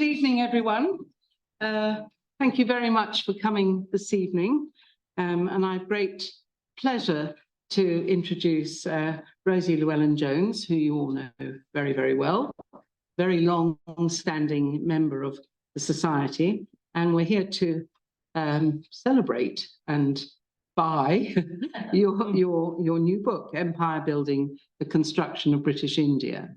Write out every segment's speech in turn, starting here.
Good evening, everyone. Thank you very much for coming this evening. And I have great pleasure to introduce Rosie Llewellyn-Jones, who you all know very, very well, very long-standing member of the Society. And we're here to celebrate and buy your new book, Empire Building: The Construction of British India.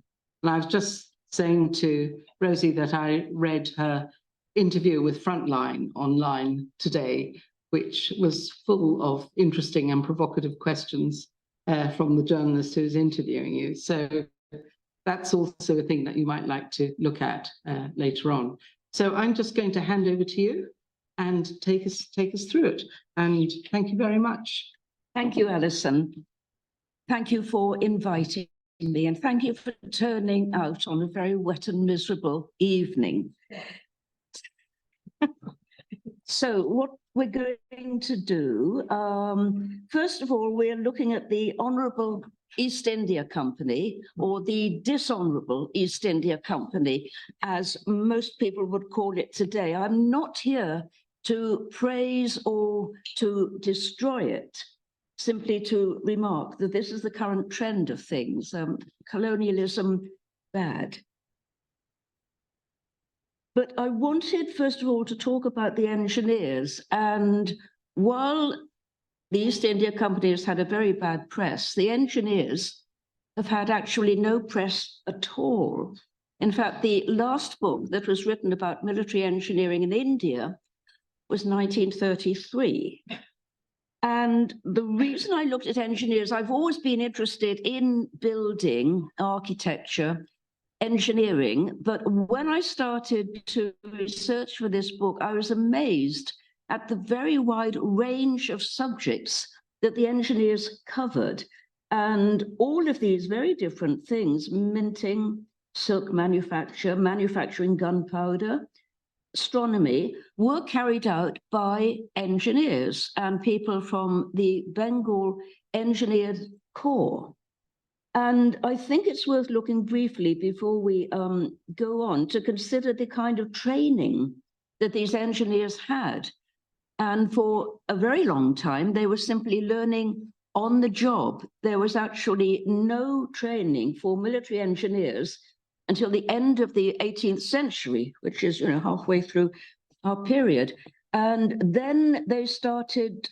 And I was just saying to Rosie that I read her interview with Frontline online today, which was full of interesting and provocative questions from the journalist who's interviewing you. So that's also a thing that you might like to look at later on. So I'm just going to hand over to you and take us through it. And thank you very much. Thank you, Alison. Thank you for inviting me, and thank you for turning out on a very wet and miserable evening. So what we're going to do, first of all, we're looking at the Honourable East India Company, or the Dishonourable East India Company, as most people would call it today. I'm not here to praise or to destroy it, simply to remark that this is the current trend of things. Colonialism, bad. But I wanted, first of all, to talk about the engineers. And while the East India Company has had a very bad press, the engineers have had actually no press at all. In fact, the last book that was written about military engineering in India was 1933. And the reason I looked at engineers, I've always been interested in building, architecture, engineering, but when I started to research for this book, I was amazed at the very wide range of subjects that the engineers covered. And all of these very different things, minting, silk manufacture, manufacturing gunpowder, astronomy, were carried out by engineers and people from the Bengal Engineered Corps. And I think it's worth looking briefly before we go on to consider the kind of training that these engineers had. And for a very long time, they were simply learning on the job. There was actually no training for military engineers until the end of the 18th century, which is, halfway through our period. And then they started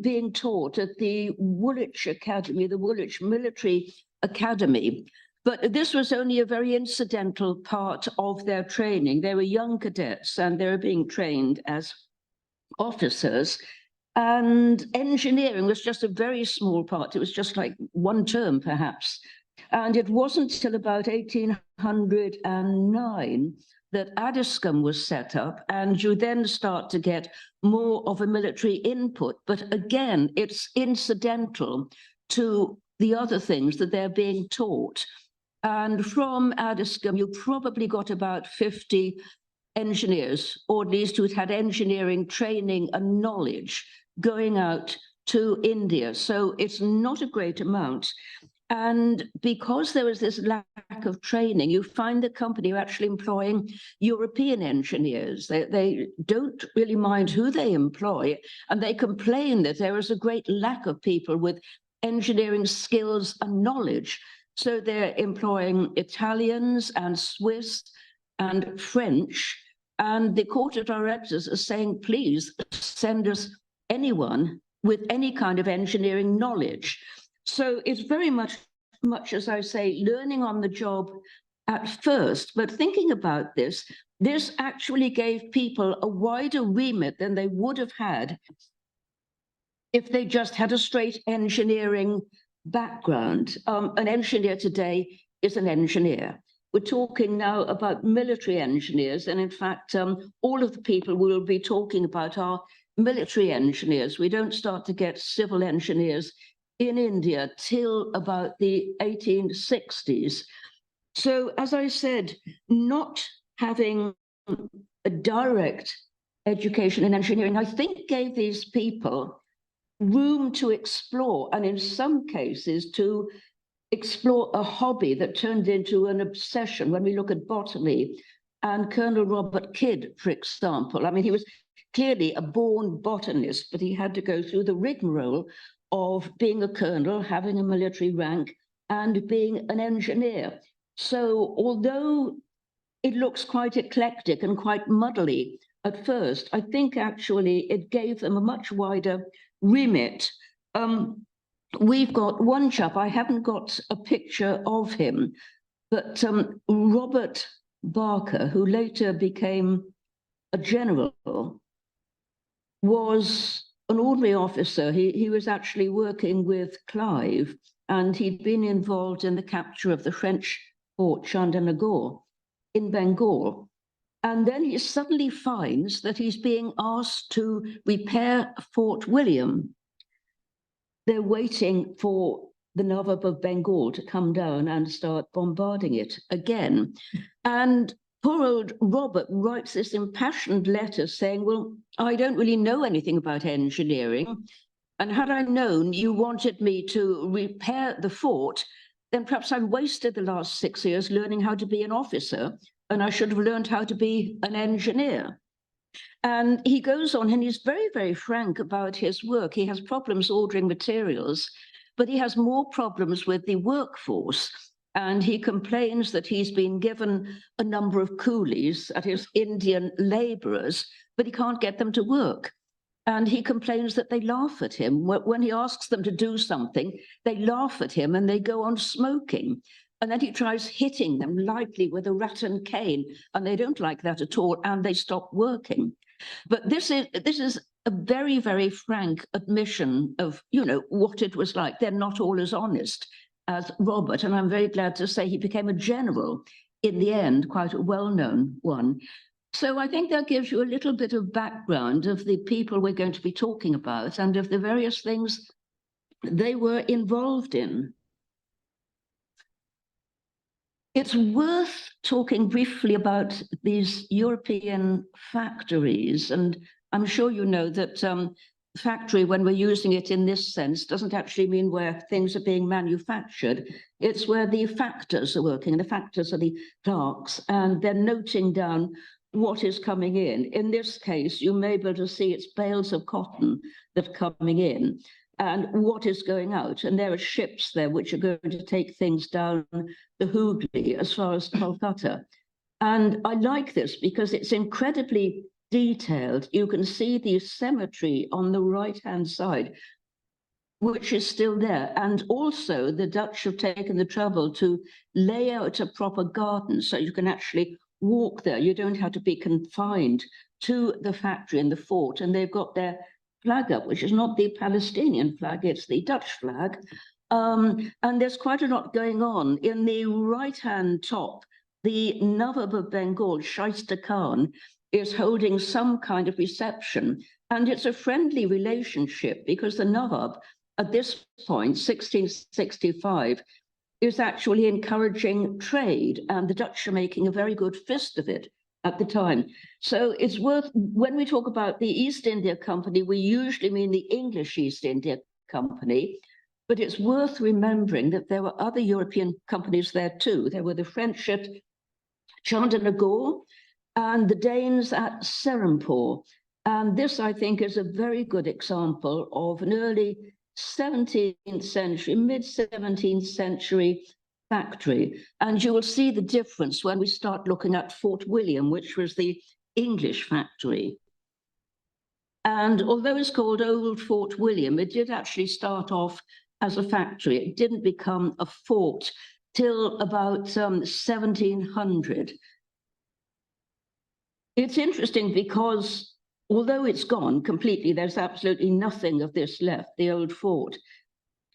being taught at the Woolwich Academy, the Woolwich Military Academy. But this was only a very incidental part of their training. They were young cadets and they were being trained as officers. And engineering was just a very small part. It was just like one term, perhaps. And it wasn't till about 1809 that Addiscombe was set up, and you then start to get more of a military input. But again, it's incidental to the other things that they're being taught. And from Addiscombe, you probably got about 50 engineers, or at least who'd had engineering training and knowledge going out to India. So it's not a great amount. And because there was this lack of training, you find the company actually employing European engineers. They don't really mind who they employ, and they complain that there is a great lack of people with engineering skills and knowledge. So they're employing Italians and Swiss and French, and the court of directors are saying, please send us anyone with any kind of engineering knowledge. So it's very much, as I say, learning on the job at first. But thinking about this actually gave people a wider remit than they would have had if they just had a straight engineering background. An engineer today is an engineer. We're talking now about military engineers. And in fact, all of the people we will be talking about are military engineers. We don't start to get civil engineers in India till about the 1860s. So, as I said, not having a direct education in engineering, I think gave these people room to explore, and in some cases to explore a hobby that turned into an obsession. When we look at botany, and Colonel Robert Kidd, for example. I mean, he was clearly a born botanist, but he had to go through the rigmarole of being a colonel, having a military rank, and being an engineer. So although it looks quite eclectic and quite muddly at first, I think actually it gave them a much wider remit. We've got one chap, I haven't got a picture of him, but Robert Barker, who later became a general, was an ordinary officer. He was actually working with Clive, and he'd been involved in the capture of the French fort Chandernagore in Bengal. And then he suddenly finds that he's being asked to repair Fort William. They're waiting for the Nawab of Bengal to come down and start bombarding it again. And poor old Robert writes this impassioned letter saying, well, I don't really know anything about engineering. And had I known you wanted me to repair the fort, then perhaps I've wasted the last 6 years learning how to be an officer, and I should have learned how to be an engineer. And he goes on, and he's very, very frank about his work. He has problems ordering materials, but he has more problems with the workforce. And he complains that he's been given a number of coolies, that is, Indian laborers, but he can't get them to work. And he complains that they laugh at him. When he asks them to do something, they laugh at him and they go on smoking. And then he tries hitting them lightly with a rattan cane, and they don't like that at all, and they stop working. But this is a very, very frank admission of, you know, what it was like. They're not all as honest as Robert, and I'm very glad to say he became a general in the end, quite a well-known one. So I think that gives you a little bit of background of the people we're going to be talking about and of the various things they were involved in. It's worth talking briefly about these European factories. And I'm sure you know that factory, when we're using it in this sense, doesn't actually mean where things are being manufactured. It's where the factors are working. And the factors are the clerks, and they're noting down what is coming in. In this case, you may be able to see it's bales of cotton that are coming in and what is going out. And there are ships there which are going to take things down the Hooghly as far as Calcutta. And I like this because it's incredibly detailed. You can see the cemetery on the right-hand side, which is still there. And also the Dutch have taken the trouble to lay out a proper garden so you can actually walk there. You don't have to be confined to the factory and the fort. And they've got their flag up, which is not the Palestinian flag, it's the Dutch flag. And there's quite a lot going on. In the right-hand top, the Nawab of Bengal, Shaista Khan, is holding some kind of reception. And it's a friendly relationship because the Nawab, at this point, 1665, is actually encouraging trade, and the Dutch are making a very good fist of it at the time. So it's worth, when we talk about the East India Company, we usually mean the English East India Company, but it's worth remembering that there were other European companies there too. There were the French at Chandernagore and the Danes at Serampore. And this, I think, is a very good example of an early 17th century, mid-17th century factory. And you will see the difference when we start looking at Fort William, which was the English factory. And although it's called Old Fort William, it did actually start off as a factory. It didn't become a fort till about 1700. It's interesting because although it's gone completely, there's absolutely nothing of this left, the old fort.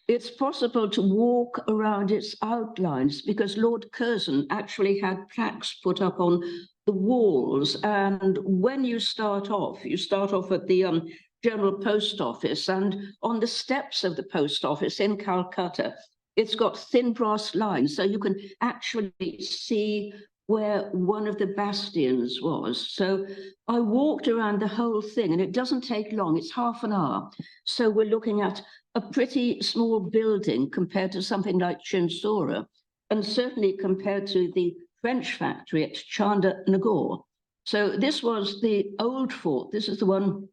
It's possible to walk around its outlines because Lord Curzon actually had plaques put up on the walls. And when you start off at the General Post Office, and on the steps of the post office in Calcutta, it's got thin brass lines, so you can actually see where one of the bastions was. So I walked around the whole thing, and it doesn't take long, it's half an hour. So we're looking at a pretty small building compared to something like Chinsora, and certainly compared to the French factory at Chandernagore. So this was the old fort. This is the one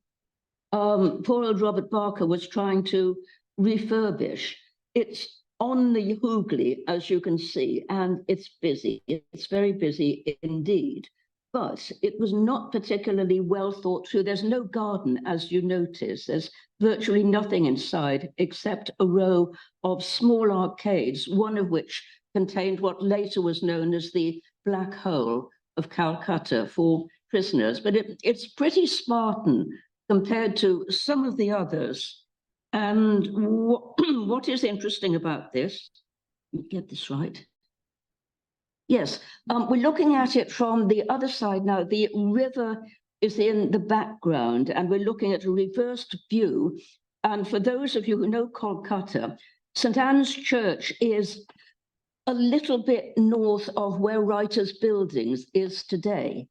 poor old Robert Barker was trying to refurbish. It's on the Hooghly, as you can see, and it's busy. It's very busy indeed. But it was not particularly well thought through. There's no garden, as you notice. There's virtually nothing inside except a row of small arcades, one of which contained what later was known as the Black Hole of Calcutta for prisoners. But it's pretty Spartan compared to some of the others. And what is interesting about this, let me get this right. Yes, we're looking at it from the other side now. The river is in the background, and we're looking at a reversed view. And for those of you who know Kolkata, St. Anne's Church is a little bit north of where Writers' Buildings is today.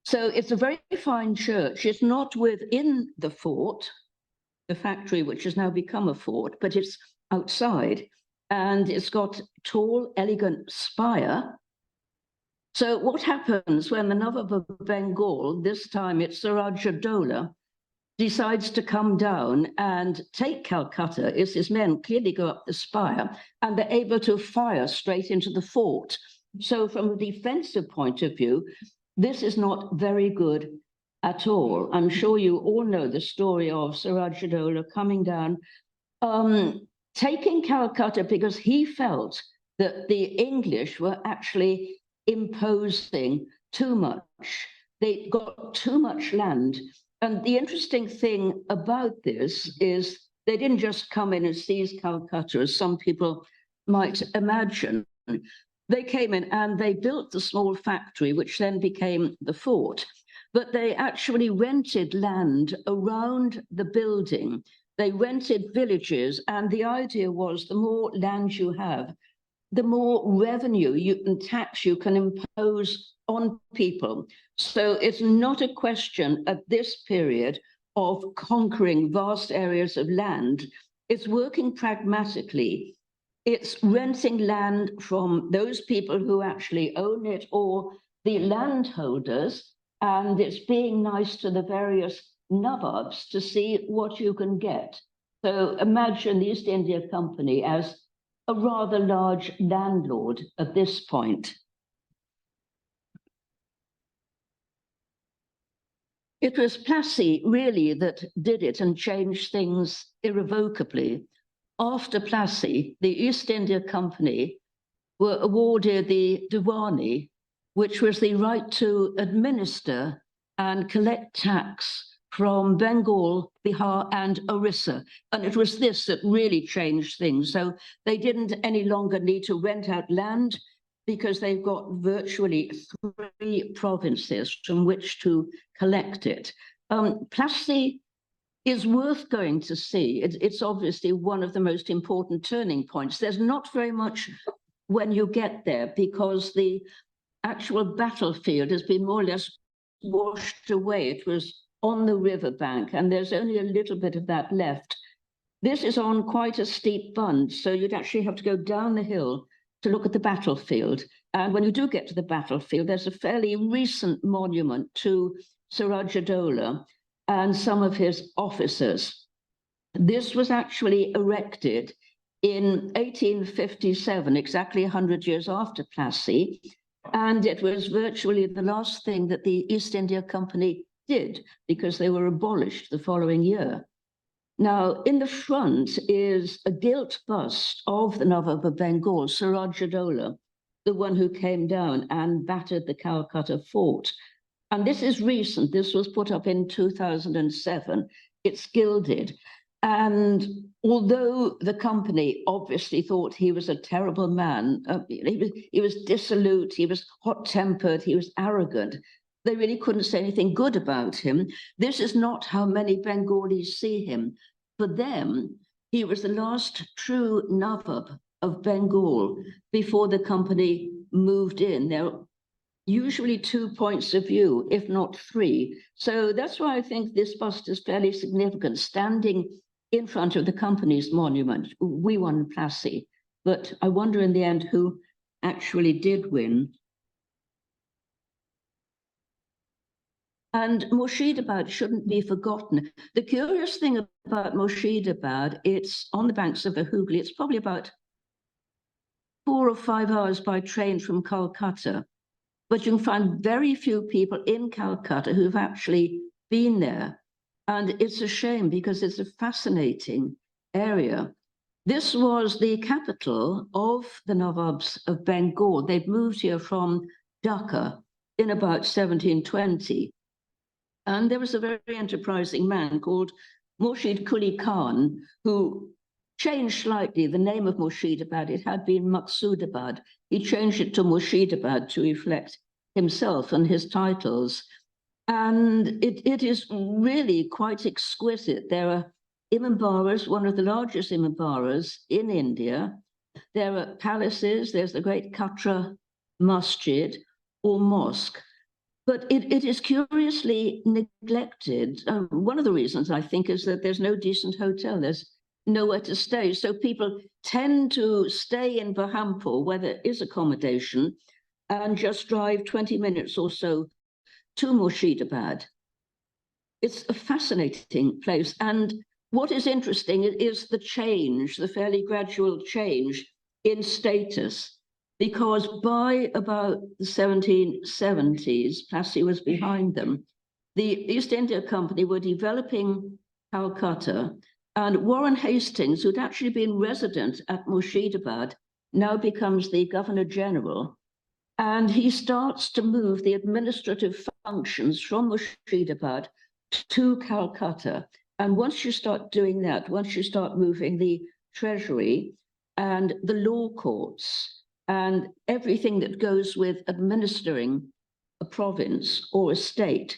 So it's a very fine church. It's not within the fort, the factory, which has now become a fort, but it's outside. And it's got tall, elegant spire. So what happens when the Nawab of Bengal, this time it's Siraj-ud-Dowlah, decides to come down and take Calcutta, is his men clearly go up the spire, and they're able to fire straight into the fort. So from a defensive point of view, this is not very good at all. I'm sure you all know the story of Siraj-ud-Dowlah coming down, taking Calcutta because he felt that the English were actually imposing too much. They got too much land. And the interesting thing about this is they didn't just come in and seize Calcutta, as some people might imagine. They came in and they built the small factory, which then became the fort. But they actually rented land around the building. They rented villages, and the idea was the more land you have, the more revenue and tax you can impose on people. So it's not a question at this period of conquering vast areas of land. It's working pragmatically. It's renting land from those people who actually own it or the landholders, and it's being nice to the various nabobs to see what you can get. So imagine the East India Company as a rather large landlord at this point. It was Plassey really that did it and changed things irrevocably. After Plassey, the East India Company were awarded the Diwani, which was the right to administer and collect tax from Bengal, Bihar, and Orissa. And it was this that really changed things. So they didn't any longer need to rent out land because they've got virtually 3 provinces from which to collect it. Plassey is worth going to see. It's obviously one of the most important turning points. There's not very much when you get there because the actual battlefield has been more or less washed away. It was on the riverbank, and there's only a little bit of that left. This is on quite a steep bund, so you'd actually have to go down the hill to look at the battlefield. And when you do get to the battlefield, there's a fairly recent monument to Siraj-ud-Dowlah and some of his officers. This was actually erected in 1857, exactly 100 years after Plassey, and it was virtually the last thing that the East India Company did because they were abolished the following year. Now, in the front is a gilt bust of the Nawab of Bengal, Siraj-ud-Dowlah, the one who came down and battered the Calcutta fort. And this is recent. This was put up in 2007. It's gilded. And although the company obviously thought he was a terrible man, he was dissolute, he was hot-tempered, he was arrogant, they really couldn't say anything good about him. This is not how many Bengalis see him. For them, he was the last true Nawab of Bengal before the company moved in. There are usually 2 points of view, if not 3. So that's why I think this bust is fairly significant, standing in front of the company's monument. We won Plassey, but I wonder in the end who actually did win. And Murshidabad shouldn't be forgotten. The curious thing about Murshidabad, it's on the banks of the Hooghly. It's probably about 4 or 5 hours by train from Calcutta. But you can find very few people in Calcutta who've actually been there. And it's a shame because it's a fascinating area. This was the capital of the Nawabs of Bengal. They'd moved here from Dhaka in about 1720. And there was a very enterprising man called Murshid Quli Khan, who changed slightly the name of Murshidabad. It had been Maqsoodabad. He changed it to Murshidabad to reflect himself and his titles. And it is really quite exquisite. There are imambaras, one of the largest imambaras in India. There are palaces. There's the great Katra Masjid or mosque. But it is curiously neglected. One of the reasons, I think, is that there's no decent hotel. There's nowhere to stay. So people tend to stay in Berhampur, where there is accommodation, and just drive 20 minutes or so to Murshidabad. It's a fascinating place. And what is interesting is the change, the fairly gradual change in status, because by about the 1770s, Plassey was behind them, the East India Company were developing Calcutta, and Warren Hastings, who'd actually been resident at Murshidabad, now becomes the Governor General, and he starts to move the administrative functions from Murshidabad to Calcutta. And once you start doing that, once you start moving the treasury and the law courts, and everything that goes with administering a province or a state,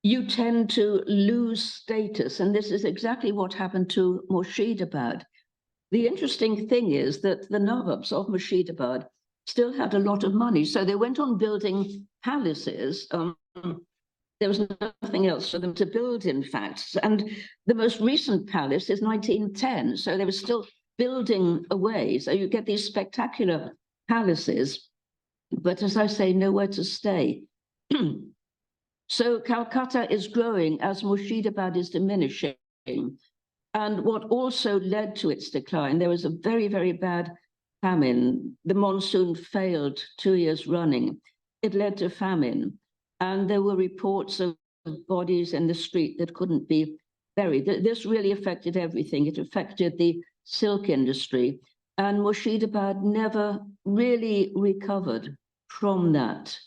you tend to lose status. And this is exactly what happened to Murshidabad. The interesting thing is that the Nawabs of Murshidabad still had a lot of money. So they went on building palaces. There was nothing else for them to build, in fact. And the most recent palace is 1910. So they were still building away. So you get these spectacular palaces, but as I say, nowhere to stay. So Calcutta is growing as Murshidabad is diminishing. And what also led to its decline, there was a very, very bad famine. The monsoon failed 2 years running. It led to famine. And there were reports of bodies in the street that couldn't be buried. This really affected everything. It affected the silk industry. And Murshidabad never really recovered from that.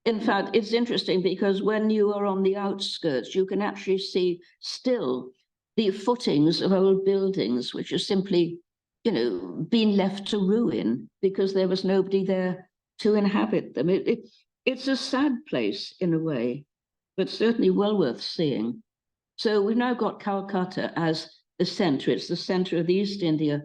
In fact, it's interesting because when you are on the outskirts, you can actually see still the footings of old buildings, which are simply, been left to ruin because there was nobody there to inhabit them. It's a sad place in a way, but certainly well worth seeing. So we've now got Calcutta as the center. It's the center of the East India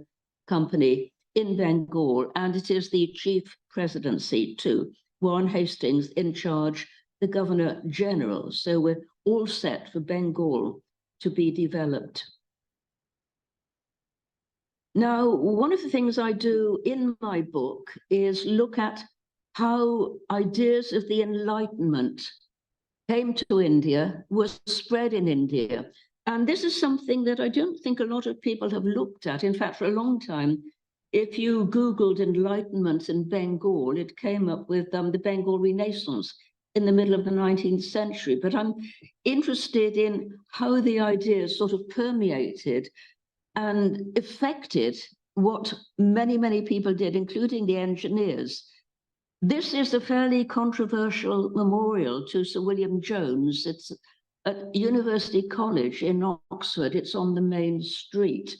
Company in Bengal, and it is the chief presidency too. Warren Hastings in charge, the Governor General. So we're all set for Bengal to be developed. Now, one of the things I do in my book is look at how ideas of the Enlightenment came to India, were spread in India. And this is something that I don't think a lot of people have looked at. In fact, for a long time, if you Googled Enlightenment in Bengal, it came up with the Bengal Renaissance in the middle of the 19th century. But I'm interested in how the ideas sort of permeated and affected what many, many people did, including the engineers. This is a fairly controversial memorial to Sir William Jones. It's at University College in Oxford. It's on the main street.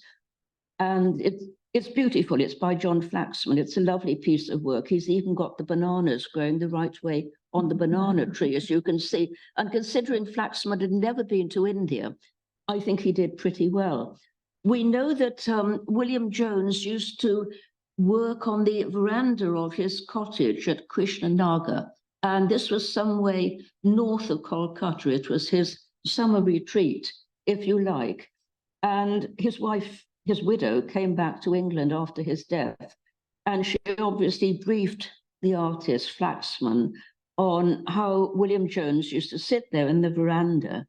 And it's beautiful. It's by John Flaxman. It's a lovely piece of work. He's even got the bananas growing the right way on the banana tree, as you can see. And considering Flaxman had never been to India, I think he did pretty well. We know that William Jones used to work on the veranda of his cottage at Krishnanagar. And this was some way north of Kolkata. It was his summer retreat, if you like. And his wife, his widow, came back to England after his death. And she obviously briefed the artist, Flaxman, on how William Jones used to sit there in the veranda.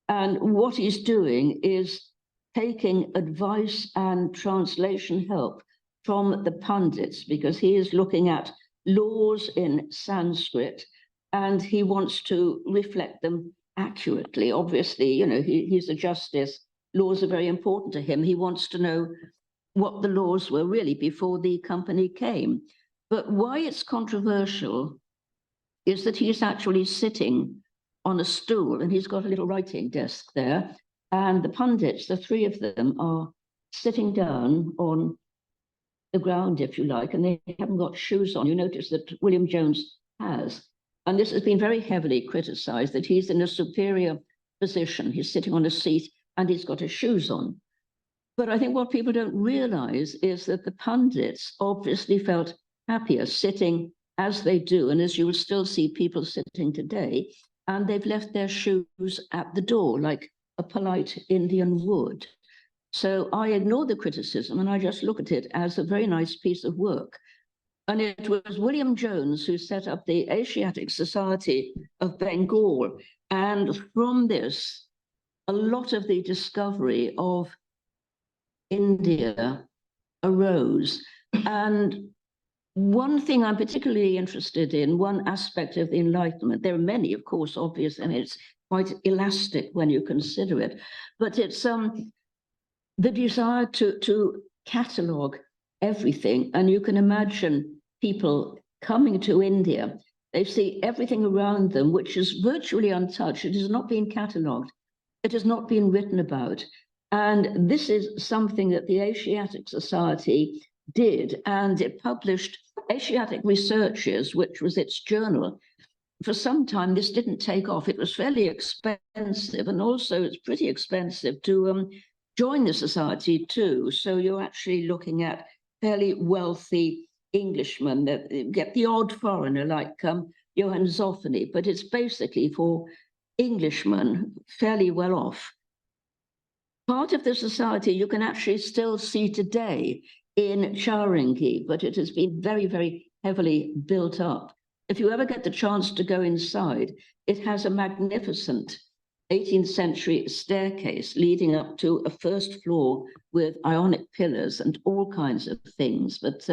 And what he's doing is taking advice and translation help from the pundits, because he is looking at laws in Sanskrit and he wants to reflect them accurately. Obviously, you know, he's a justice. Laws are very important to him. He wants to know what the laws were really before the company came. But why it's controversial is that he's actually sitting on a stool and he's got a little writing desk there. And the pundits, the three of them, are sitting down on the ground, if you like, and they haven't got shoes on. You notice that William Jones has. And this has been very heavily criticized, that he's in a superior position. He's sitting on a seat and he's got his shoes on. But I think what people don't realize is that the pundits obviously felt happier sitting as they do, and as you will still see people sitting today, and they've left their shoes at the door like a polite Indian would. So I ignore the criticism and I just look at it as a very nice piece of work. And it was William Jones who set up the Asiatic Society of Bengal. And from this, a lot of the discovery of India arose. And one thing I'm particularly interested in, one aspect of the Enlightenment, there are many, of course, obvious, and it's quite elastic when you consider it, but it's the desire to catalogue everything. And you can imagine people coming to India, they see everything around them, which is virtually untouched. It has not been catalogued. It has not been written about. And this is something that the Asiatic Society did, and it published Asiatic Researches, which was its journal. For some time, this didn't take off. It was fairly expensive, and also it's pretty expensive to join the society too. So you're actually looking at fairly wealthy Englishmen that get the odd foreigner like Johann Zoffany, but it's basically for Englishmen fairly well off. Part of the society you can actually still see today in Chowringhee, but it has been very, very heavily built up. If you ever get the chance to go inside, it has a magnificent 18th century staircase leading up to a first floor with ionic pillars and all kinds of things. But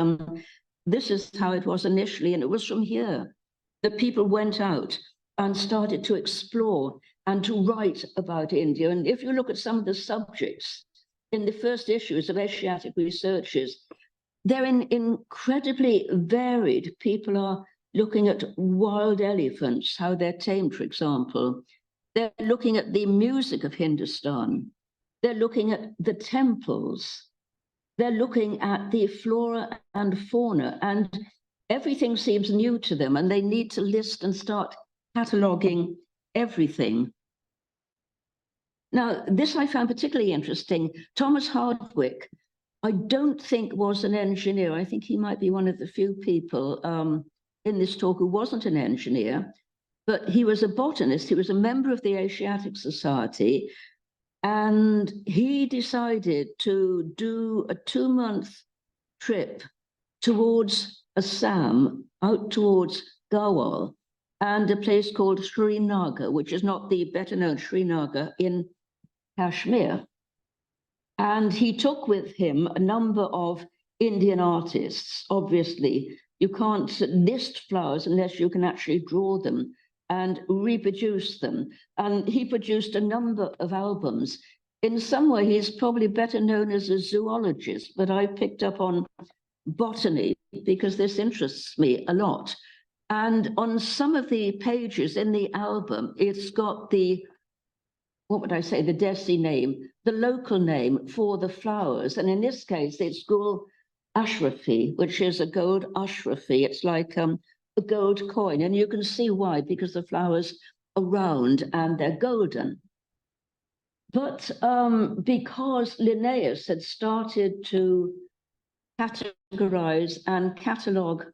this is how it was initially, and it was from here that people went out and started to explore and to write about India. And if you look at some of the subjects in the first issues of Asiatic Researches, they're incredibly varied. People are looking at wild elephants, how they're tamed, for example. They're looking at the music of Hindustan. They're looking at the temples. They're looking at the flora and fauna, and everything seems new to them, and they need to list and start cataloguing everything. Now, this I found particularly interesting. Thomas Hardwick, I don't think was an engineer. I think he might be one of the few people in this talk who wasn't an engineer, but he was a botanist. He was a member of the Asiatic Society, and he decided to do a 2-month trip towards Assam, out towards Gawal, and a place called Srinagar, which is not the better known Srinagar in Kashmir. And he took with him a number of Indian artists. Obviously, you can't list flowers unless you can actually draw them and reproduce them. And he produced a number of albums. In some way, he's probably better known as a zoologist, but I picked up on botany because this interests me a lot. And on some of the pages in the album, it's got the, what would I say, the Desi name, the local name for the flowers. And in this case, it's Gul Ashrafi, which is a gold Ashrafi. It's like a gold coin. And you can see why, because the flowers are round and they're golden. But because Linnaeus had started to categorize and catalogue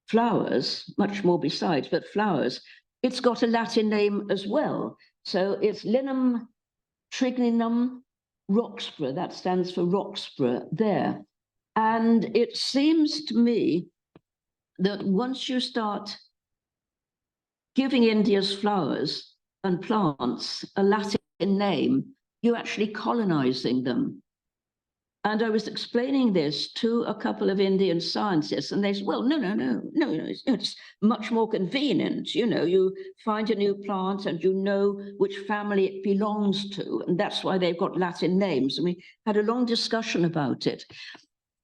flowers, much more besides, but flowers, it's got a Latin name as well. So it's Linum trigninum roxburgh, that stands for roxburgh there. And it seems to me that once you start giving India's flowers and plants a Latin name, you're actually colonizing them. And I was explaining this to a couple of Indian scientists, and they said, well, no, it's much more convenient. You know, you find a new plant and you know which family it belongs to, and that's why they've got Latin names. And we had a long discussion about it.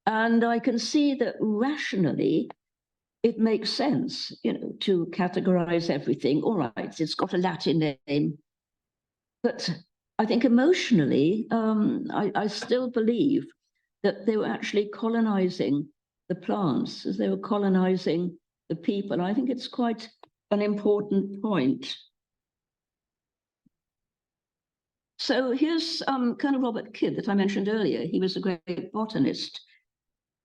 And I can see that rationally, it makes sense, you know, to categorize everything. All right, it's got a Latin name. But I think emotionally, I still believe that they were actually colonizing the plants as they were colonizing the people. I think it's quite an important point. So here's Colonel Robert Kidd that I mentioned earlier. He was a great botanist.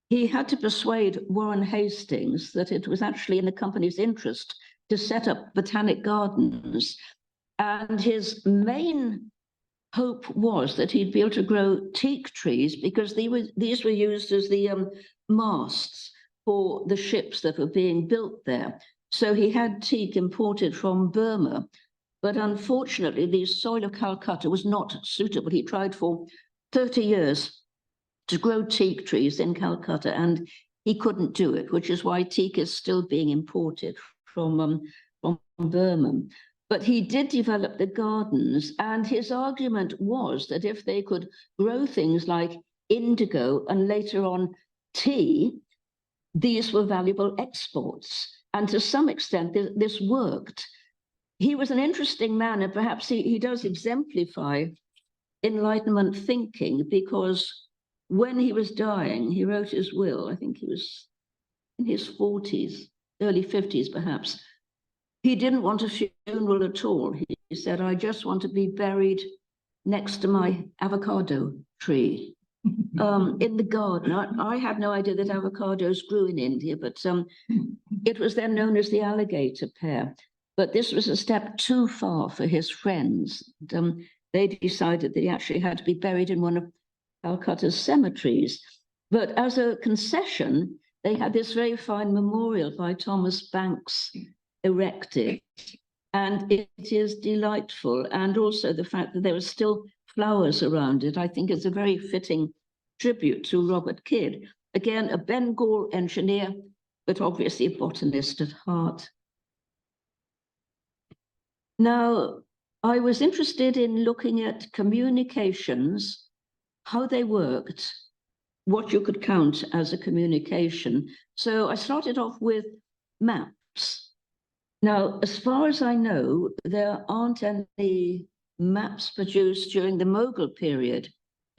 He had to persuade Warren Hastings that it was actually in the company's interest to set up botanic gardens. And his main hope was that he'd be able to grow teak trees because these were used as the masts for the ships that were being built there. So he had teak imported from Burma, but unfortunately the soil of Calcutta was not suitable. He tried for 30 years to grow teak trees in Calcutta, and he couldn't do it, which is why teak is still being imported from Burma. But he did develop the gardens, and his argument was that if they could grow things like indigo and later on tea, these were valuable exports. And to some extent, this worked. He was an interesting man, and perhaps he does exemplify Enlightenment thinking, because when he was dying, he wrote his will. I think he was in his 40s, early 50s perhaps. He didn't want a funeral at all. He said, I just want to be buried next to my avocado tree in the garden. I had no idea that avocados grew in India, but it was then known as the alligator pear. But this was a step too far for his friends. They decided that he actually had to be buried in one of Calcutta's cemeteries. But as a concession, they had this very fine memorial by Thomas Banks erected, and it is delightful. And also the fact that there are still flowers around it, I think is a very fitting tribute to Robert Kidd. Again, a Bengal engineer, but obviously a botanist at heart. Now, I was interested in looking at communications, how they worked, what you could count as a communication. So I started off with maps. Now, as far as I know, there aren't any maps produced during the Mughal period.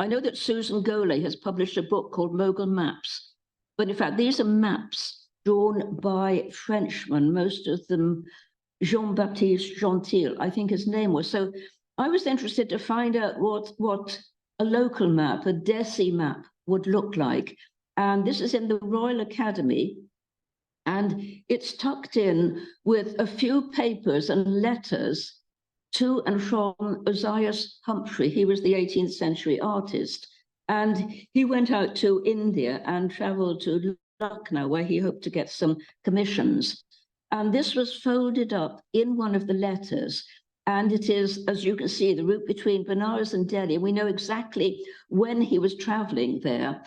I know that Susan Golay has published a book called Mughal Maps, but in fact, these are maps drawn by Frenchmen, most of them Jean-Baptiste Gentil, I think his name was. So I was interested to find out what a local map, a Desi map, would look like. And this is in the Royal Academy, and it's tucked in with a few papers and letters to and from Ozias Humphrey. He was the 18th century artist, and he went out to India and traveled to Lucknow, where he hoped to get some commissions. And this was folded up in one of the letters. And it is, as you can see, the route between Benares and Delhi. We know exactly when he was traveling there.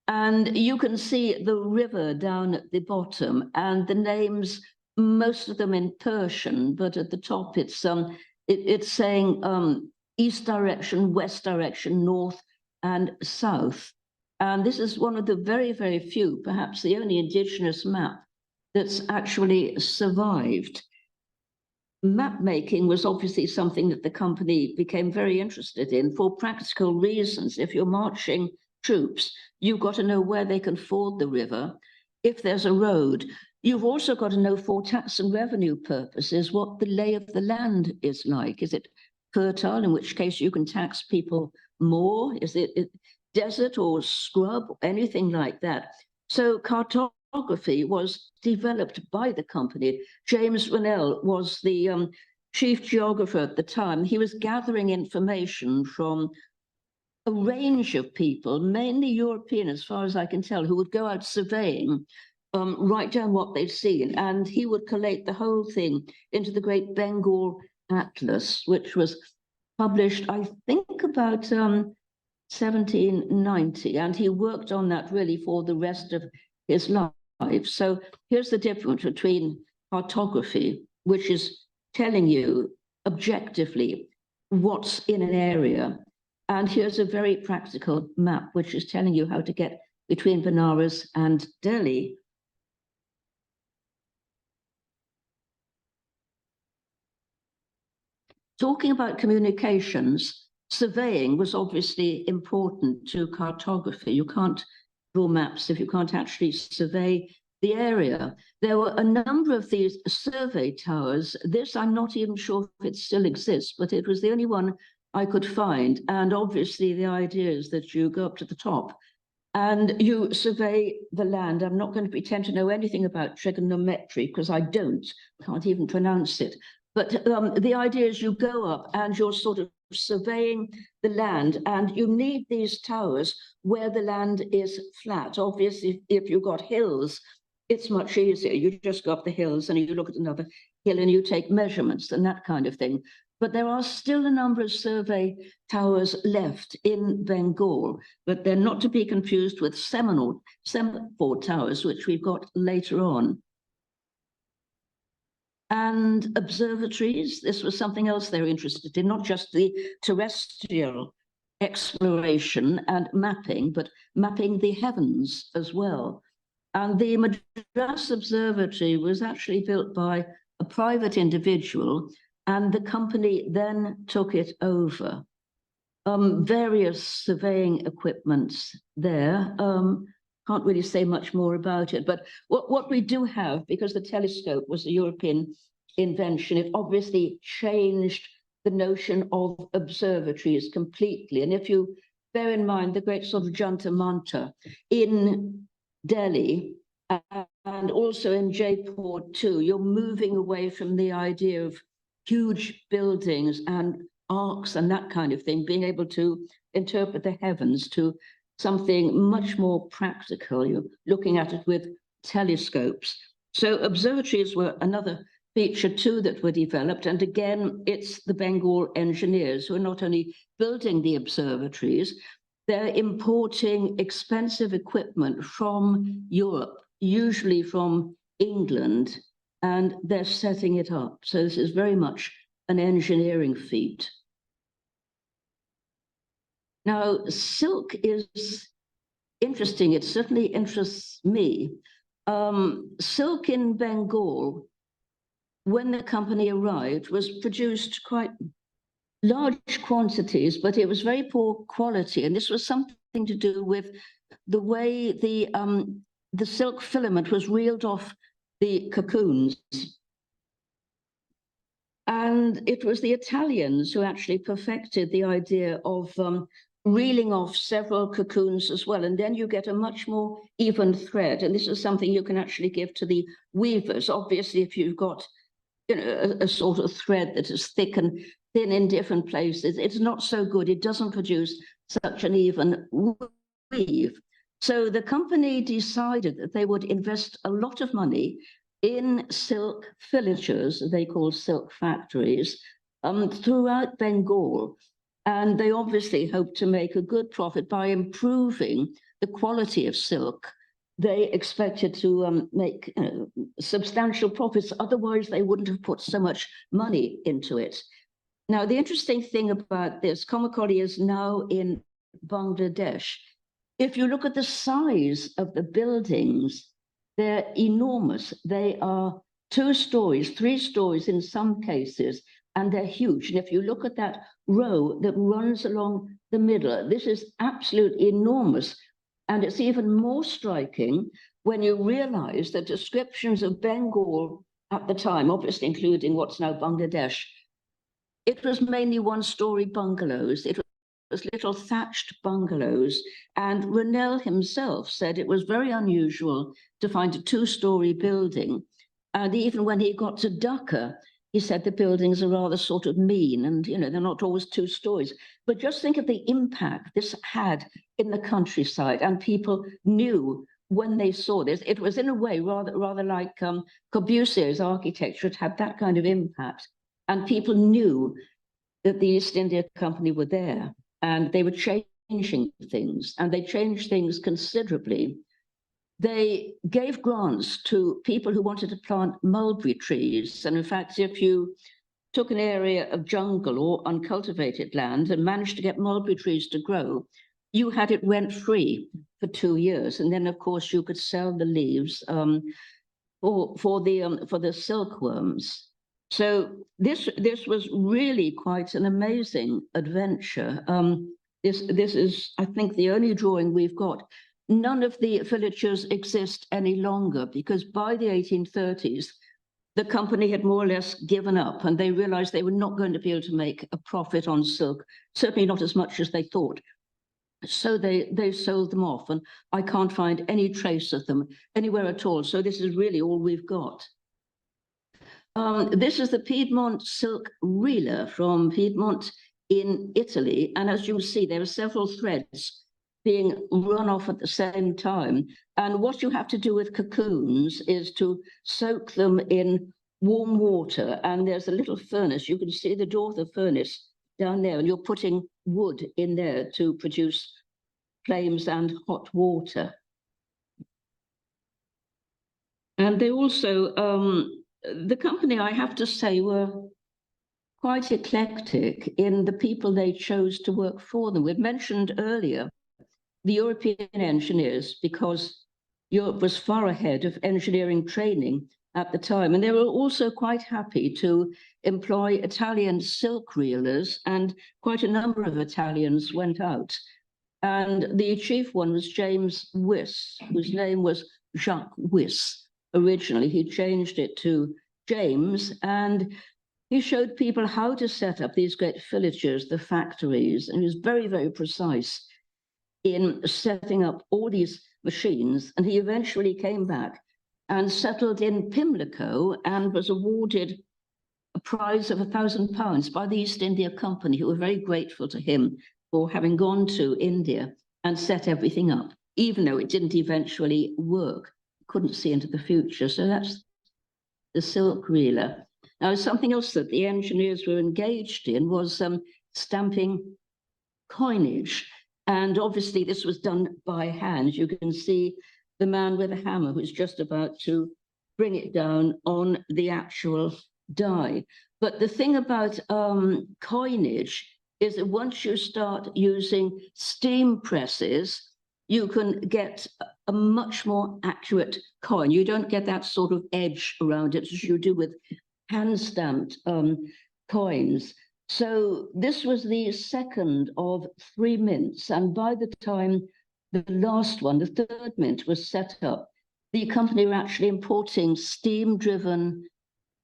And you can see the river down at the bottom, and the names, most of them in Persian, but at the top it's saying east direction, west direction, north and south. And this is one of the very, very few, perhaps the only indigenous map that's actually survived. Map making was obviously something that the company became very interested in for practical reasons. If you're marching troops, you've got to know where they can ford the river. If there's a road, you've also got to know for tax and revenue purposes what the lay of the land is like. Is it fertile, in which case you can tax people more? Is it desert or scrub, anything like that? So cartography was developed by the company. James Rennell was the chief geographer at the time. He was gathering information from a range of people, mainly European, as far as I can tell, who would go out surveying write down what they'd seen, and he would collate the whole thing into the Great Bengal Atlas, which was published, I think, about 1790, and he worked on that really for the rest of his life. So here's the difference between cartography, which is telling you objectively what's in an area, and here's a very practical map, which is telling you how to get between Benares and Delhi. Talking about communications, surveying was obviously important to cartography. You can't draw maps if you can't actually survey the area. There were a number of these survey towers. This, I'm not even sure if it still exists, but it was the only one I could find. And obviously the idea is that you go up to the top and you survey the land. I'm not going to pretend to know anything about trigonometry because I can't even pronounce it. But the idea is you go up and you're sort of surveying the land, and you need these towers where the land is flat. Obviously, if you've got hills, it's much easier. You just go up the hills and you look at another hill and you take measurements and that kind of thing. But there are still a number of survey towers left in Bengal, but they're not to be confused with semaphore towers, which we've got later on. And observatories, this was something else they were interested in, not just the terrestrial exploration and mapping, but mapping the heavens as well. And the Madras Observatory was actually built by a private individual, and the company then took it over. Various surveying equipments there. Can't really say much more about it, but what we do have, because the telescope was a European invention, it obviously changed the notion of observatories completely. And if you bear in mind the great sort of Jantar Mantar in Delhi and also in Jaipur too, you're moving away from the idea of huge buildings and arcs and that kind of thing, being able to interpret the heavens to something much more practical. You're looking at it with telescopes. So observatories were another feature too that were developed. And again, it's the Bengal engineers who are not only building the observatories, they're importing expensive equipment from Europe, usually from England, and they're setting it up. So this is very much an engineering feat. Now, silk is interesting. It certainly interests me. Silk in Bengal, when the company arrived, was produced quite large quantities, but it was very poor quality. And this was something to do with the way the silk filament was reeled off the cocoons. And it was the Italians who actually perfected the idea of reeling off several cocoons as well. And then you get a much more even thread. And this is something you can actually give to the weavers. Obviously, if you've got a sort of thread that is thick and thin in different places, it's not so good. It doesn't produce such an even weave. So the company decided that they would invest a lot of money in silk filatures, they call silk factories, throughout Bengal. And they obviously hoped to make a good profit by improving the quality of silk. They expected to make substantial profits, otherwise they wouldn't have put so much money into it. Now, the interesting thing about this, Kamakoli is now in Bangladesh. If you look at the size of the buildings, they're enormous. They are 2 stories, 3 stories in some cases, and they're huge. And if you look at that row that runs along the middle, this is absolutely enormous. And it's even more striking when you realize that descriptions of Bengal at the time, obviously including what's now Bangladesh, it was mainly 1-story bungalows. It was little thatched bungalows. And Ronell himself said it was very unusual to find a 2-story building. And even when he got to Dhaka, he said the buildings are rather sort of mean and, they're not always 2 stories. But just think of the impact this had in the countryside, and people knew when they saw this, it was in a way rather like Corbusier's architecture. It had that kind of impact, and people knew that the East India Company were there, and they were changing things, and they changed things considerably. They gave grants to people who wanted to plant mulberry trees, and in fact, if you took an area of jungle or uncultivated land and managed to get mulberry trees to grow, you had it rent-free for 2 years, and then of course you could sell the leaves for the silkworms. So this was really quite an amazing adventure. This is, I think, the only drawing we've got. None of the villagers exist any longer, because by the 1830s, the company had more or less given up, and they realized they were not going to be able to make a profit on silk, certainly not as much as they thought. So they sold them off, and I can't find any trace of them anywhere at all. So this is really all we've got. This is the Piedmont silk reeler from Piedmont in Italy. And as you see, there are several threads being run off at the same time. And what you have to do with cocoons is to soak them in warm water. And there's a little furnace. You can see the door of the furnace down there, and you're putting wood in there to produce flames and hot water. And they also, the company, I have to say, were quite eclectic in the people they chose to work for them. We've mentioned earlier the European engineers, because Europe was far ahead of engineering training at the time. And they were also quite happy to employ Italian silk reelers, and quite a number of Italians went out. And the chief one was James Wyss, whose name was Jacques Wyss. Originally, he changed it to James, and he showed people how to set up these great villages, the factories, and he was very, very precise in setting up all these machines. And he eventually came back and settled in Pimlico and was awarded a prize of £1,000 by the East India Company, who were very grateful to him for having gone to India and set everything up, even though it didn't eventually work. Couldn't see into the future. So that's the silk reeler. Now, something else that the engineers were engaged in was stamping coinage. And obviously this was done by hand. You can see the man with a hammer who's just about to bring it down on the actual die. But the thing about coinage is that once you start using steam presses, you can get a much more accurate coin. You don't get that sort of edge around it as you do with hand-stamped coins. So this was the second of 3 mints. And by the time the last one, the third mint, was set up, the company were actually importing steam-driven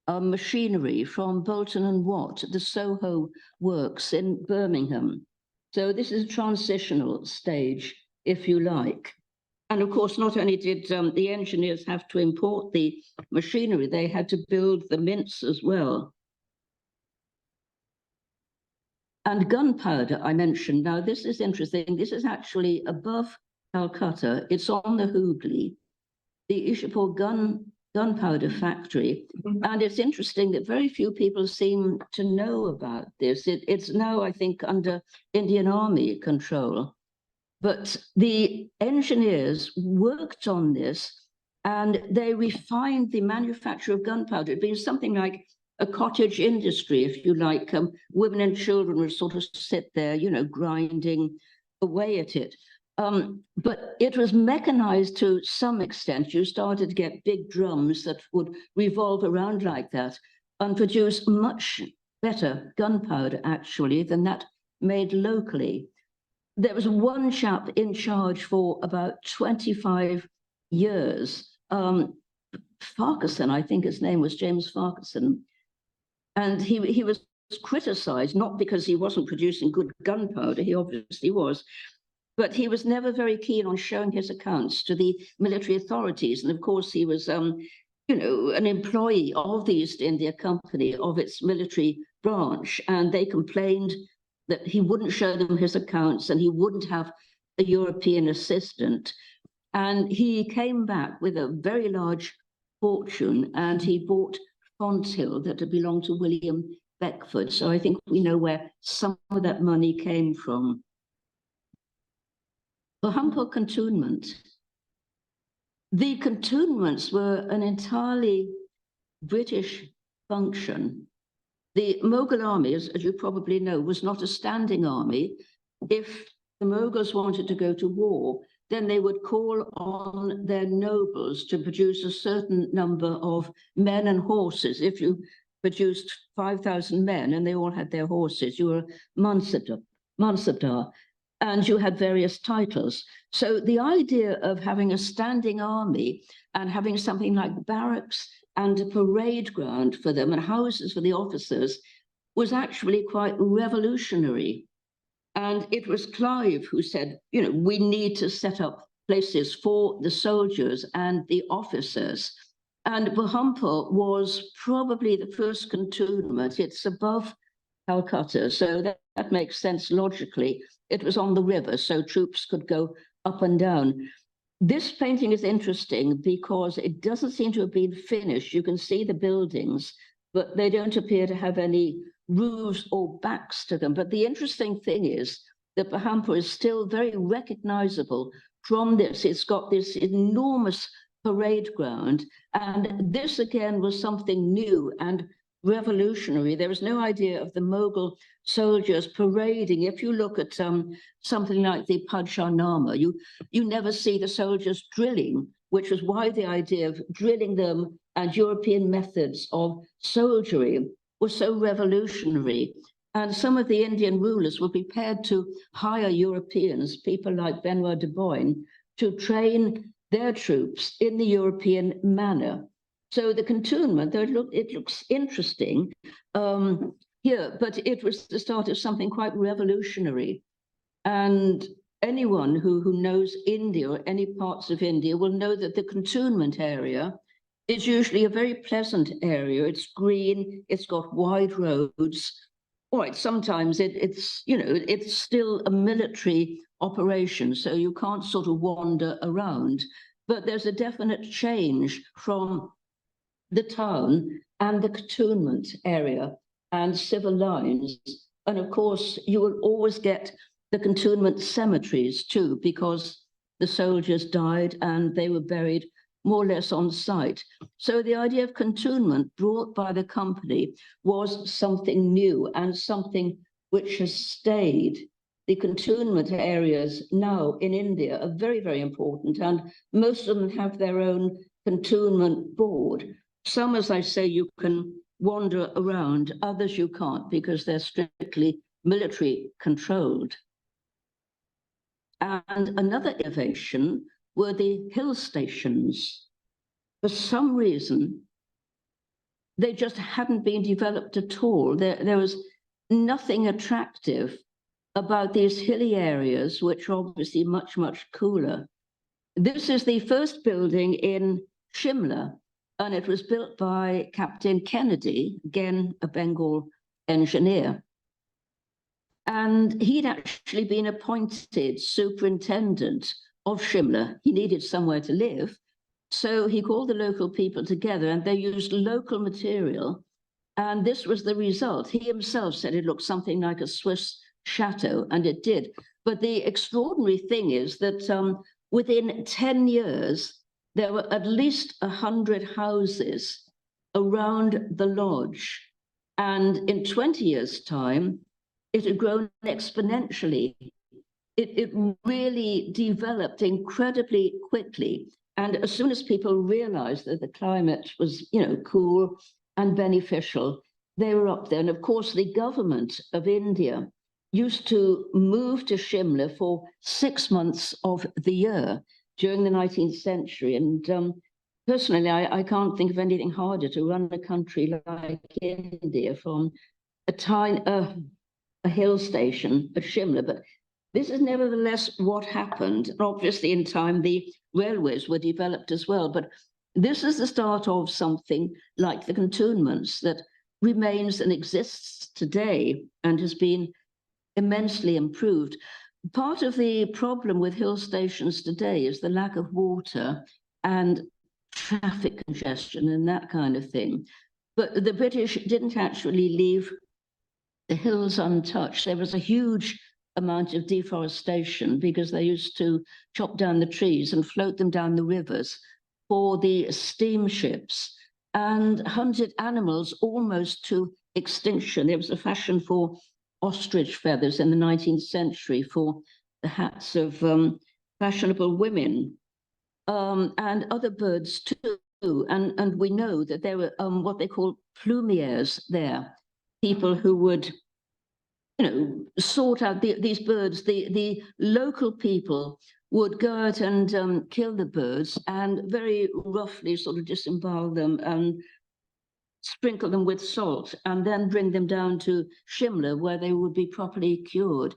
machinery from Bolton and Watt, the Soho works in Birmingham. So this is a transitional stage, if you like. And of course, not only did the engineers have to import the machinery, they had to build the mints as well. And gunpowder, I mentioned. Now, this is interesting. This is actually above Calcutta. It's on the Hooghly, the Ishapur gunpowder factory. And it's interesting that very few people seem to know about this. It's now, I think, under Indian Army control. But the engineers worked on this, and they refined the manufacture of gunpowder. It'd been something like a cottage industry, if you like. Women and children would sort of sit there, you know, grinding away at it. But it was mechanized to some extent. You started to get big drums that would revolve around like that and produce much better gunpowder, actually, than that made locally. There was one chap in charge for about 25 years. Farquharson, I think his name was James Farquharson. And he was criticized, not because he wasn't producing good gunpowder, he obviously was, but he was never very keen on showing his accounts to the military authorities. And of course, he was, you know, an employee of the East India Company, of its military branch, and they complained that he wouldn't show them his accounts and he wouldn't have a European assistant. And he came back with a very large fortune, and he bought Fonthill that had belonged to William Beckford. So I think we know where some of that money came from. The Humpo cantonment. The cantonments were an entirely British function. The Mughal army, as you probably know, was not a standing army. If the Mughals wanted to go to war, then they would call on their nobles to produce a certain number of men and horses. If you produced 5,000 men and they all had their horses, you were Mansabdar, and you had various titles. So the idea of having a standing army and having something like barracks and a parade ground for them and houses for the officers was actually quite revolutionary. And it was Clive who said, you know, we need to set up places for the soldiers and the officers. And Berhampur was probably the first cantonment. It's above Calcutta, so that makes sense logically. It was on the river, so troops could go up and down. This painting is interesting because it doesn't seem to have been finished. You can see the buildings, but they don't appear to have any roofs or backs to them. But the interesting thing is that Berhampur is still very recognizable from this. It's got this enormous parade ground, and this again was something new and revolutionary. There was no idea of the Mughal soldiers parading. If you look at something like the Padshah-Nama, you never see the soldiers drilling, which was why the idea of drilling them and European methods of soldiery was so revolutionary. And some of the Indian rulers were prepared to hire Europeans, people like Benoit de Boyne, to train their troops in the European manner. So the cantonment, it looks interesting here, but it was the start of something quite revolutionary. And anyone who knows India or any parts of India will know that the cantonment area is usually a very pleasant area. It's green, it's got wide roads. All right, sometimes it's still a military operation, so you can't sort of wander around. But there's a definite change from the town and the cantonment area and civil lines. And of course, you will always get the cantonment cemeteries too, because the soldiers died and they were buried more or less on site. So the idea of cantonment brought by the company was something new and something which has stayed. The cantonment areas now in India are very, very important, and most of them have their own cantonment board. Some, as I say, you can wander around, others you can't because they're strictly military controlled. And another innovation were the hill stations. For some reason, they just hadn't been developed at all. There was nothing attractive about these hilly areas, which are obviously much, much cooler. This is the first building in Shimla, and it was built by Captain Kennedy, again, a Bengal engineer. And he'd actually been appointed superintendent of Shimla. He needed somewhere to live. So he called the local people together and they used local material. And this was the result. He himself said it looked something like a Swiss chateau, and it did. But the extraordinary thing is that within 10 years, there were at least 100 houses around the lodge. And in 20 years' time, it had grown exponentially. It really developed incredibly quickly. And as soon as people realized that the climate was, cool and beneficial, they were up there. And of course, the government of India used to move to Shimla for 6 months of the year during the 19th century. And personally, I can't think of anything harder to run a country like India from a hill station at Shimla. But this is nevertheless what happened. And obviously, in time, the railways were developed as well. But this is the start of something like the cantonments that remains and exists today and has been immensely improved. part of the problem with hill stations today is the lack of water and traffic congestion and that kind of thing. But the British didn't actually leave the hills untouched. There was a huge amount of deforestation because they used to chop down the trees and float them down the rivers for the steamships, and hunted animals almost to extinction. There was a fashion for ostrich feathers in the 19th century for the hats of fashionable women, and other birds too. And we know that there were what they call plumiers there, people who would, you know, sort out these birds. The local people would go out and kill the birds and very roughly sort of disembowel them and sprinkle them with salt and then bring them down to Shimla where they would be properly cured.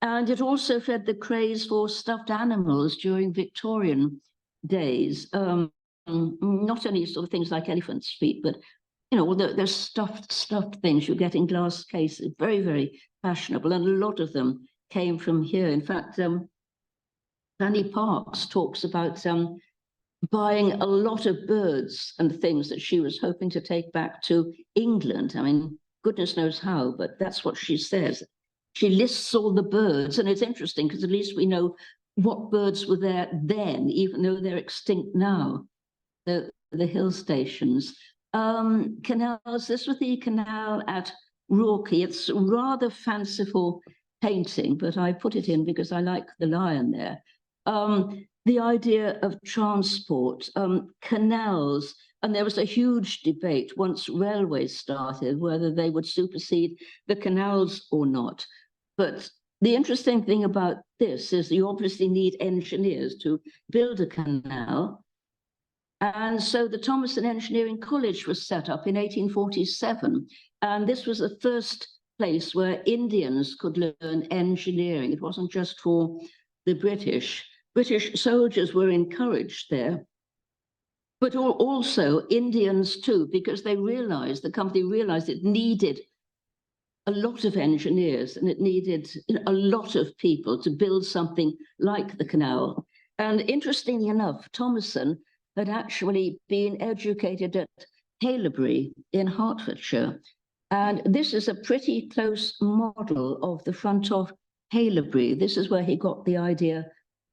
And it also fed the craze for stuffed animals during Victorian days. Not only sort of things like elephant's feet, but you know, the stuffed things you get in glass cases, very, very fashionable. And a lot of them came from here. In fact, Annie Parks talks about buying a lot of birds and things that she was hoping to take back to England. I mean, goodness knows how, but that's what she says. She lists all the birds, and it's interesting because at least we know what birds were there then, even though they're extinct now, the hill stations. Canals, this was the canal at Roorkee. It's rather fanciful painting, but I put it in because I like the lion there. The idea of transport, canals, and there was a huge debate once railways started whether they would supersede the canals or not. But the interesting thing about this is you obviously need engineers to build a canal. And so the Thomason Engineering College was set up in 1847. And this was the first place where Indians could learn engineering. It wasn't just for the British. British soldiers were encouraged there, but also Indians too, because they realized, the company realized it needed a lot of engineers and it needed, you know, a lot of people to build something like the canal. And interestingly enough, Thomason had actually been educated at Haileybury in Hertfordshire. And this is a pretty close model of the front of Haileybury. This is where he got the idea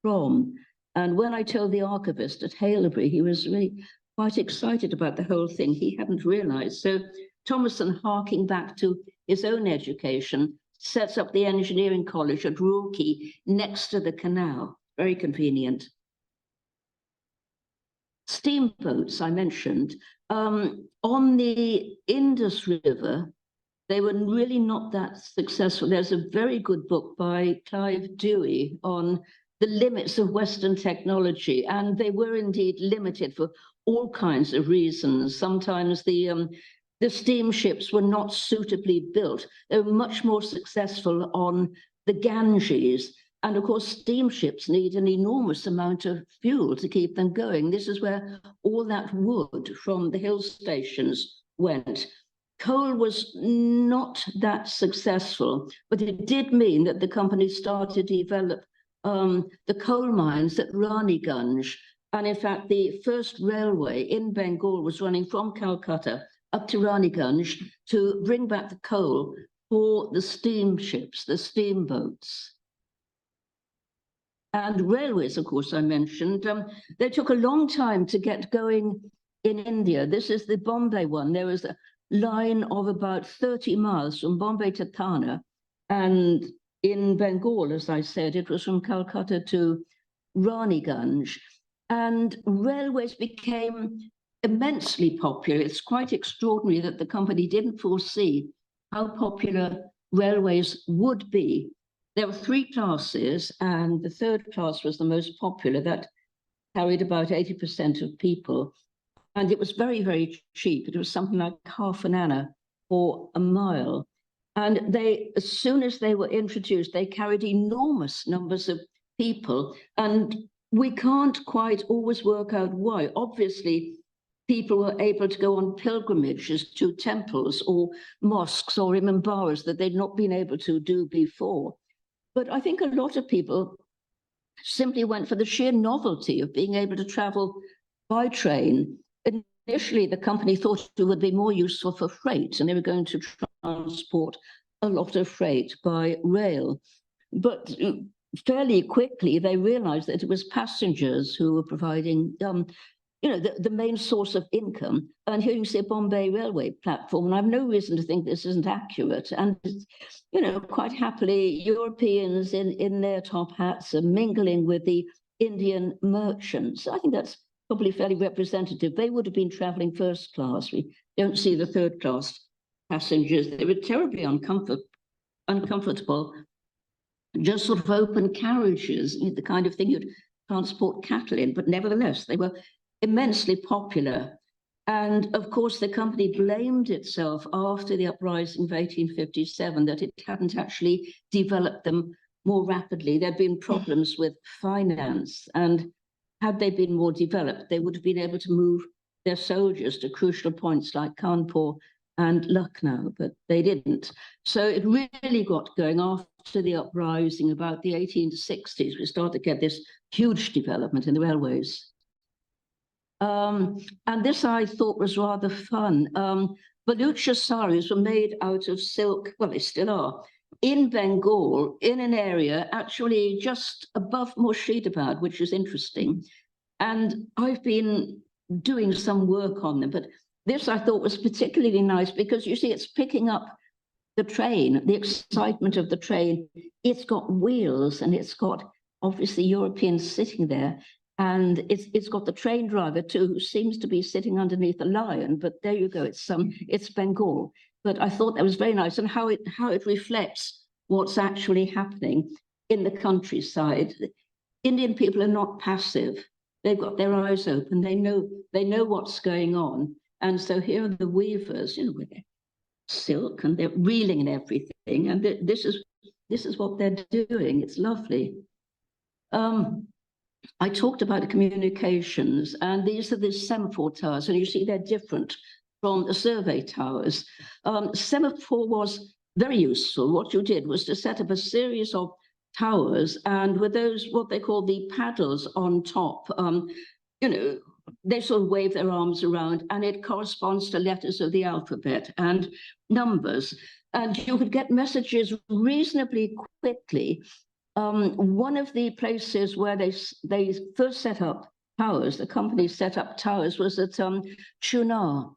from. And when I told the archivist at Haileybury, he was really quite excited about the whole thing. He hadn't realized. So Thomason, harking back to his own education, sets up the engineering college at Roorkee next to the canal. Very convenient. Steamboats, I mentioned. On the Indus River, they were really not that successful. There's a very good book by Clive Dewey on the limits of Western technology, and they were indeed limited for all kinds of reasons. Sometimes the steamships were not suitably built. They were much more successful on the Ganges. And of course, steamships need an enormous amount of fuel to keep them going. This is where all that wood from the hill stations went. Coal was not that successful, but it did mean that the company started to develop the coal mines at Raniganj. And in fact, the first railway in Bengal was running from Calcutta up to Raniganj to bring back the coal for the steamships, the steamboats. And railways, of course, I mentioned, they took a long time to get going in India. This is the Bombay one. There was a line of about 30 miles from Bombay to Thane. And in Bengal, as I said, it was from Calcutta to Raniganj. And railways became immensely popular. It's quite extraordinary that the company didn't foresee how popular railways would be. There were three classes, and the third class was the most popular. That carried about 80% of people. And it was very, very cheap. It was something like half an anna for a mile. And they, as soon as they were introduced, they carried enormous numbers of people. And we can't quite always work out why. Obviously, people were able to go on pilgrimages to temples or mosques or imambaras that they'd not been able to do before. But I think a lot of people simply went for the sheer novelty of being able to travel by train. Initially, the company thought it would be more useful for freight, and they were going to transport a lot of freight by rail. But fairly quickly, they realized that it was passengers who were providing the main source of income. And here you see a Bombay railway platform, and I have no reason to think this isn't accurate. And, quite happily, Europeans in their top hats are mingling with the Indian merchants. I think that's probably fairly representative. They would have been traveling first class. We don't see the third class passengers. They were terribly uncomfortable, just sort of open carriages, the kind of thing you'd transport cattle in, but nevertheless, they were immensely popular. And of course, the company blamed itself after the uprising of 1857 that it hadn't actually developed them more rapidly. There'd been problems with finance, and had they been more developed, they would have been able to move their soldiers to crucial points like Kanpur and Lucknow, but they didn't. So it really got going after the uprising about the 1860s. We started to get this huge development in the railways. And this I thought was rather fun. Balucha saris were made out of silk, well, they still are, in Bengal, in an area actually just above Murshidabad, which is interesting. And I've been doing some work on them, but this I thought was particularly nice because you see it's picking up the train, the excitement of the train. It's got wheels and it's got obviously Europeans sitting there. And it's got the train driver too, who seems to be sitting underneath a lion. But there you go, it's Bengal. But I thought that was very nice, and how it reflects what's actually happening in the countryside. Indian people are not passive; they've got their eyes open. They know what's going on, and so here are the weavers, with their silk and they're reeling and everything. And this is what they're doing. It's lovely. I talked about the communications, and these are the semaphore towers, and you see they're different from the survey towers. Semaphore was very useful. What you did was to set up a series of towers, and with those, what they call the paddles on top, they sort of wave their arms around, and it corresponds to letters of the alphabet and numbers. And you could get messages reasonably quickly. One of the places where they first set up towers, the company set up towers, was at Chunar,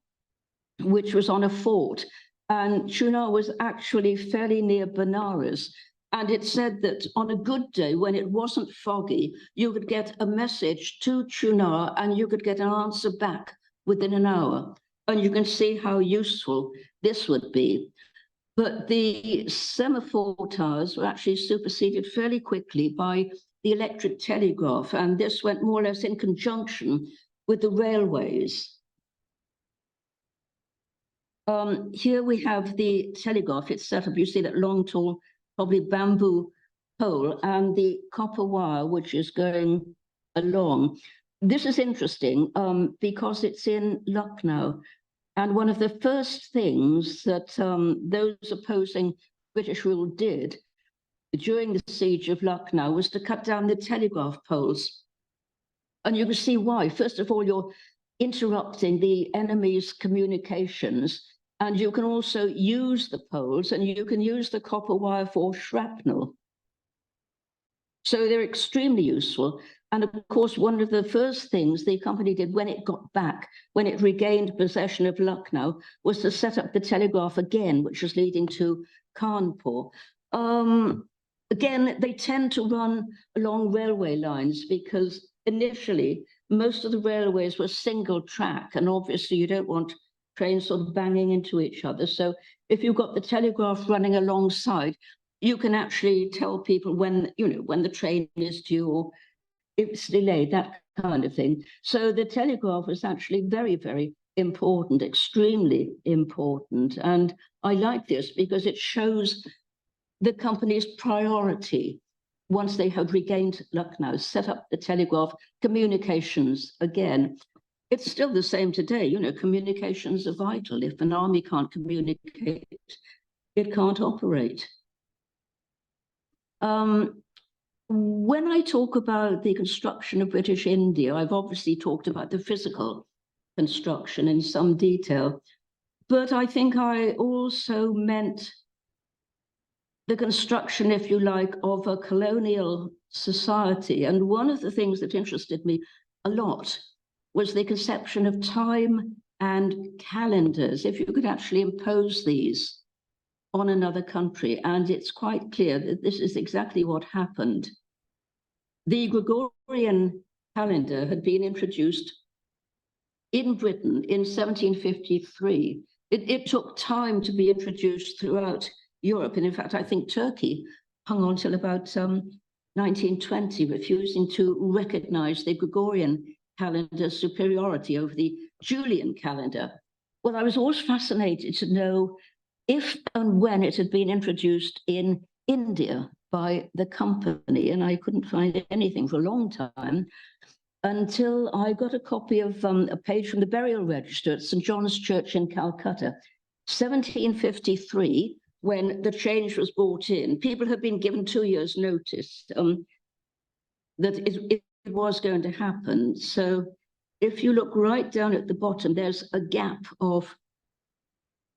which was on a fort. And Chunar was actually fairly near Benares. And it said that on a good day, when it wasn't foggy, you could get a message to Chunar and you could get an answer back within an hour. And you can see how useful this would be. But the semaphore towers were actually superseded fairly quickly by the electric telegraph, and this went more or less in conjunction with the railways. Here we have the telegraph. It's set up, you see that long, tall, probably bamboo pole, and the copper wire, which is going along. This is interesting because it's in Lucknow. And one of the first things that those opposing British rule did during the siege of Lucknow was to cut down the telegraph poles. And you can see why. First of all, you're interrupting the enemy's communications, and you can also use the poles, and you can use the copper wire for shrapnel. So they're extremely useful. And of course, one of the first things the company did when it got back, when it regained possession of Lucknow, was to set up the telegraph again, which was leading to Kanpur. Again, they tend to run along railway lines because initially, most of the railways were single track, and obviously you don't want trains sort of banging into each other. So if you've got the telegraph running alongside, you can actually tell people when the train is due or if it's delayed, that kind of thing. So the telegraph was actually very, very important, extremely important. And I like this because it shows the company's priority once they had regained Lucknow, set up the telegraph, communications again. It's still the same today, communications are vital. If an army can't communicate, it can't operate. When I talk about the construction of British India, I've obviously talked about the physical construction in some detail, but I think I also meant the construction, if you like, of a colonial society. And one of the things that interested me a lot was the conception of time and calendars, if you could actually impose these on another country. And it's quite clear that this is exactly what happened. The Gregorian calendar had been introduced in Britain in 1753. It took time to be introduced throughout Europe. And in fact, I think Turkey hung on till about 1920, refusing to recognize the Gregorian calendar's superiority over the Julian calendar. Well, I was always fascinated to know if and when it had been introduced in India by the company, and I couldn't find anything for a long time until I got a copy of a page from the burial register at St. John's Church in Calcutta, 1753, when the change was brought in. People had been given 2 years' notice that it was going to happen. So if you look right down at the bottom, there's a gap of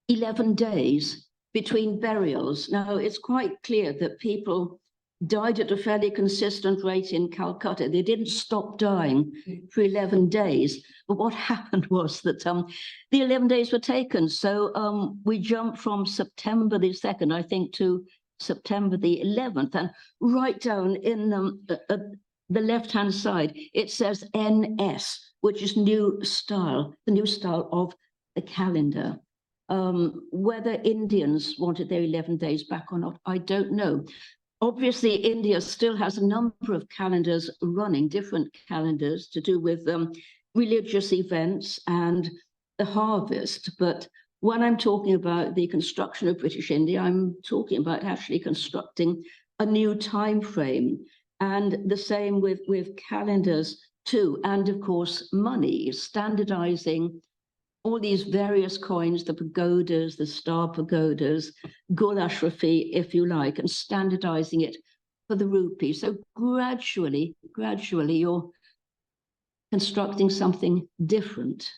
11 days between burials. Now, it's quite clear that people died at a fairly consistent rate in Calcutta. They didn't stop dying for 11 days. But what happened was that the 11 days were taken. So we jumped from September the 2nd, I think, to September the 11th. And right down in the left-hand side, it says NS, which is new style, the new style of the calendar. Whether Indians wanted their 11 days back or not, I don't know. Obviously, India still has a number of calendars running, different calendars to do with religious events and the harvest. But when I'm talking about the construction of British India, I'm talking about actually constructing a new time frame. And the same with calendars too. And of course, money, standardizing all these various coins, the pagodas, the star pagodas, Gul Ashrafi, if you like, and standardizing it for the rupee. So gradually, you're constructing something different.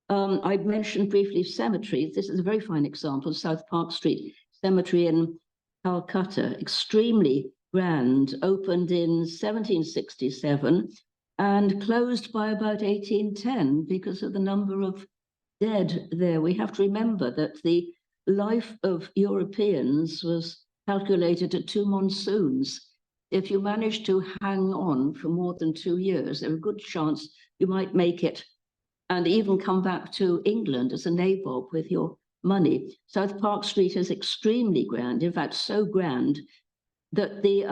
I mentioned briefly cemeteries. This is a very fine example, South Park Street Cemetery in Calcutta, extremely grand, opened in 1767, and closed by about 1810 because of the number of dead there. We have to remember that the life of Europeans was calculated at 2 monsoons. If you manage to hang on for more than 2 years, there's a good chance you might make it and even come back to England as a nabob with your money. South Park Street is extremely grand, in fact, so grand that the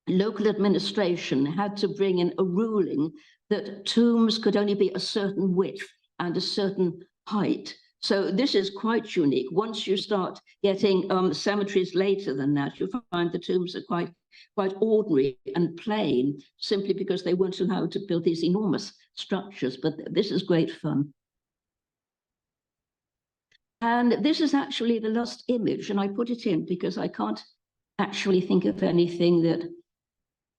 local administration had to bring in a ruling that tombs could only be a certain width and a certain height. So this is quite unique. Once you start getting cemeteries later than that, you find the tombs are quite ordinary and plain, simply because they weren't allowed to build these enormous structures. But this is great fun. And this is actually the last image, and I put it in because I can't actually think of anything that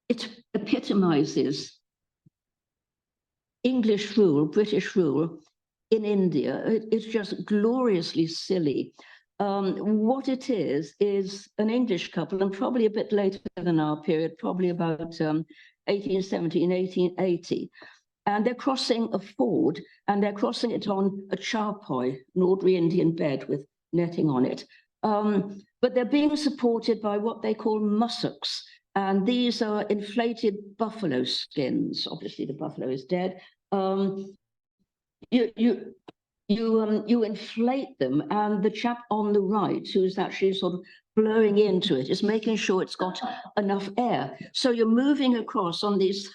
it epitomizes English rule, British rule in India. It's just gloriously silly. What it is an English couple, and probably a bit later than our period, probably about 1817, 1880. And they're crossing a ford, and they're crossing it on a charpoy, an ordinary Indian bed with netting on it. But they're being supported by what they call mussocks. And these are inflated buffalo skins. Obviously, the buffalo is dead. You inflate them, and the chap on the right, who's actually sort of blowing into it, is making sure it's got enough air. So you're moving across on these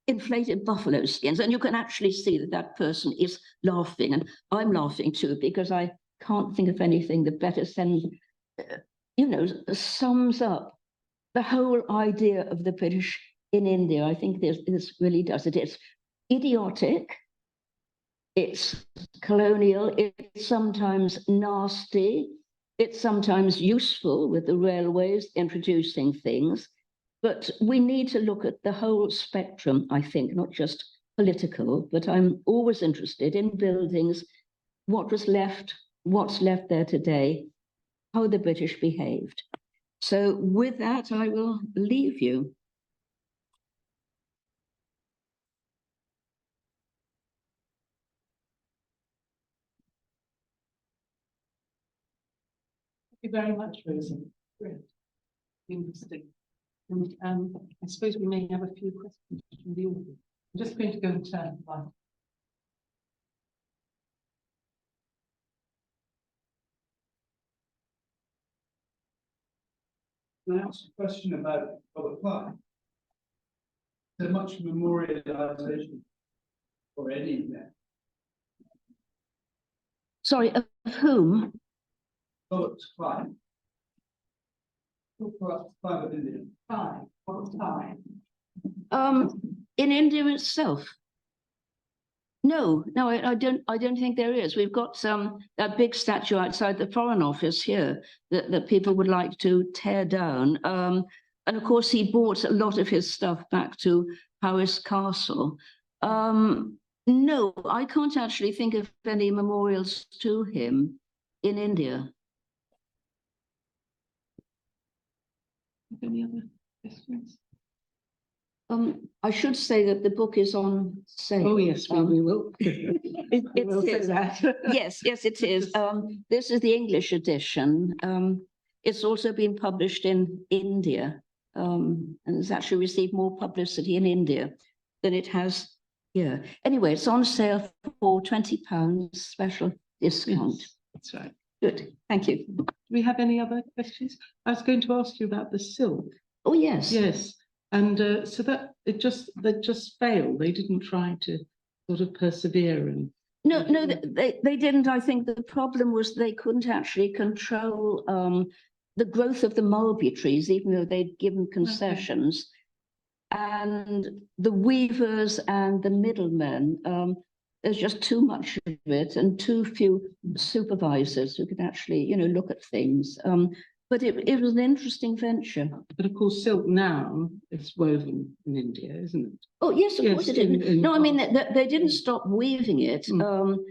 inflated buffalo skins, and you can actually see that that person is laughing, and I'm laughing too, because I can't think of anything that better sends, sums up the whole idea of the British in India. I think this really does it. It's idiotic, it's colonial, it's sometimes nasty, It's sometimes useful with the railways introducing things, but we need to look at the whole spectrum, I think, not just political, but I'm always interested in buildings, what was left, what's left there today, how the British behaved. So with that, I will leave you. Thank you very much, Rosie. Great. Interesting. And I suppose we may have a few questions from the audience. I'm just going to go and turn one. Can I ask a question about Robert Clark? Is there much memorialization already there? Sorry, of whom? Robert Clark. Five of India. Five. What time? In India itself. No, I don't think there is. We've got that big statue outside the Foreign Office here that people would like to tear down. And of course, he brought a lot of his stuff back to Hurst Castle. No, I can't actually think of any memorials to him in India. Any other questions? I should say that the book is on sale. Oh, yes, we will. It will say is. that. Yes, it is. This is the English edition. It's also been published in India, and it's actually received more publicity in India than it has here. Anyway, it's on sale for £20 special discount. Yes, that's right. Good, thank you. Do we have any other questions? I was going to ask you about the silk. Oh, yes. Yes. And so that they just failed. They didn't try to sort of persevere and. No, they didn't. I think the problem was they couldn't actually control the growth of the mulberry trees, even though they'd given concessions. Okay. And the weavers and the middlemen, there's just too much of it and too few supervisors who could actually, look at things. But it was an interesting venture. But of course, silk now is woven in India, isn't it? Oh, yes, of course it is. No, I mean, they didn't stop weaving it. And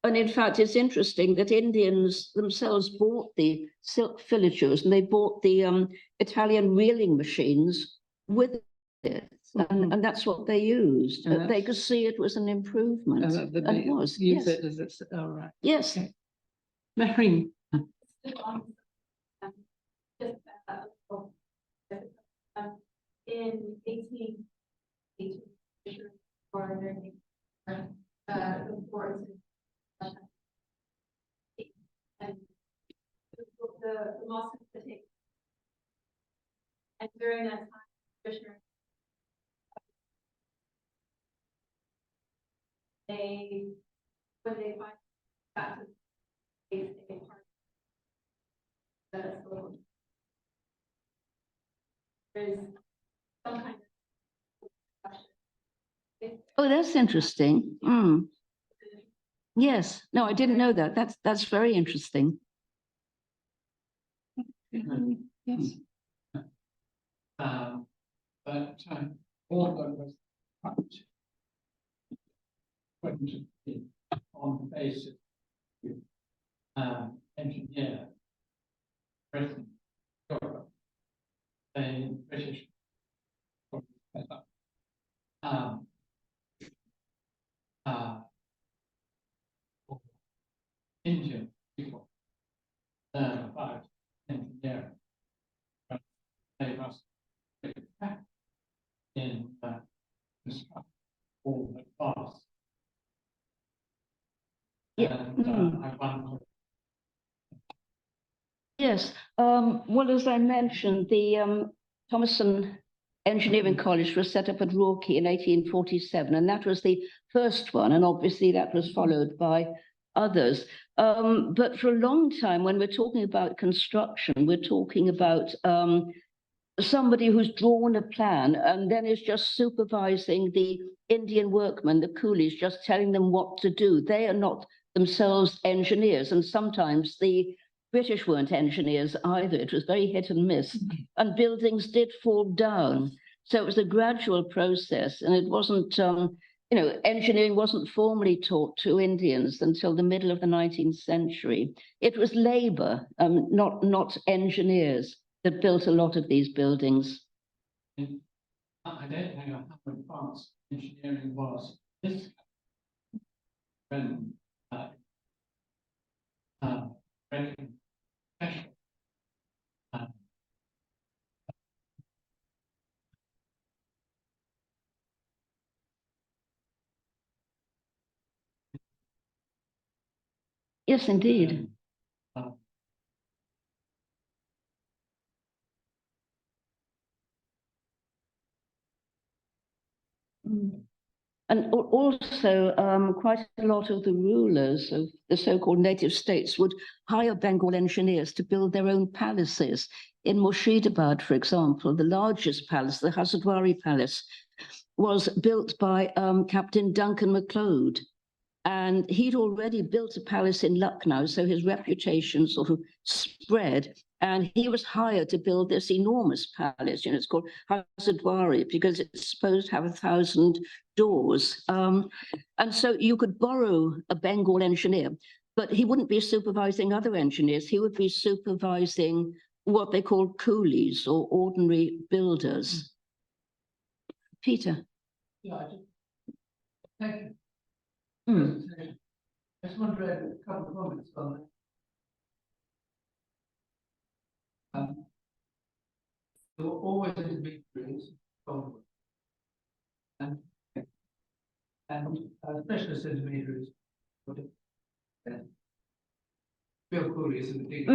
in fact, it's interesting that Indians themselves bought the silk filatures and they bought the Italian reeling machines with it. And that's what they used. They could see it was an improvement. And it was. Use it as it's all right. Yes. Okay. Mehreen. In 1880, the ports and the mosque to take. And during that time, Fisher, when they find back to the base, they part the there's some kind of discussion. Oh, that's interesting. Yes. No, I didn't know that. That's very interesting. Yes. But all that was on the basis of engineer Britain, Europe. A British set up Indian people learn about engineering, but they must be back in construction all the past. Yeah. And I wonder. Yes. Well, as I mentioned, the Thomason Engineering College was set up at Roorkee in 1847, and that was the first one, and obviously that was followed by others. But for a long time, when we're talking about construction, we're talking about somebody who's drawn a plan and then is just supervising the Indian workmen, the coolies, just telling them what to do. They are not themselves engineers, and sometimes the British weren't engineers either. It was very hit and miss, and buildings did fall down. So it was a gradual process, and it wasn't, engineering wasn't formally taught to Indians until the middle of the 19th century. It was labor, not engineers, that built a lot of these buildings. I don't know how advanced engineering was. This when very special. Yes, indeed. And also, quite a lot of the rulers of the so-called native states would hire Bengal engineers to build their own palaces. In Murshidabad, for example, the largest palace, the Hasardwari Palace, was built by Captain Duncan MacLeod. And he'd already built a palace in Lucknow, so his reputation sort of spread. And he was hired to build this enormous palace. It's called Hasardwari because it's supposed to have 1,000 doors. And so you could borrow a Bengal engineer, but he wouldn't be supervising other engineers. He would be supervising what they called coolies or ordinary builders. Peter. Yeah, thank you. Mm. I just want to add a couple of comments on that. There were always intermediaries, and specialist intermediaries, real coolies in the big.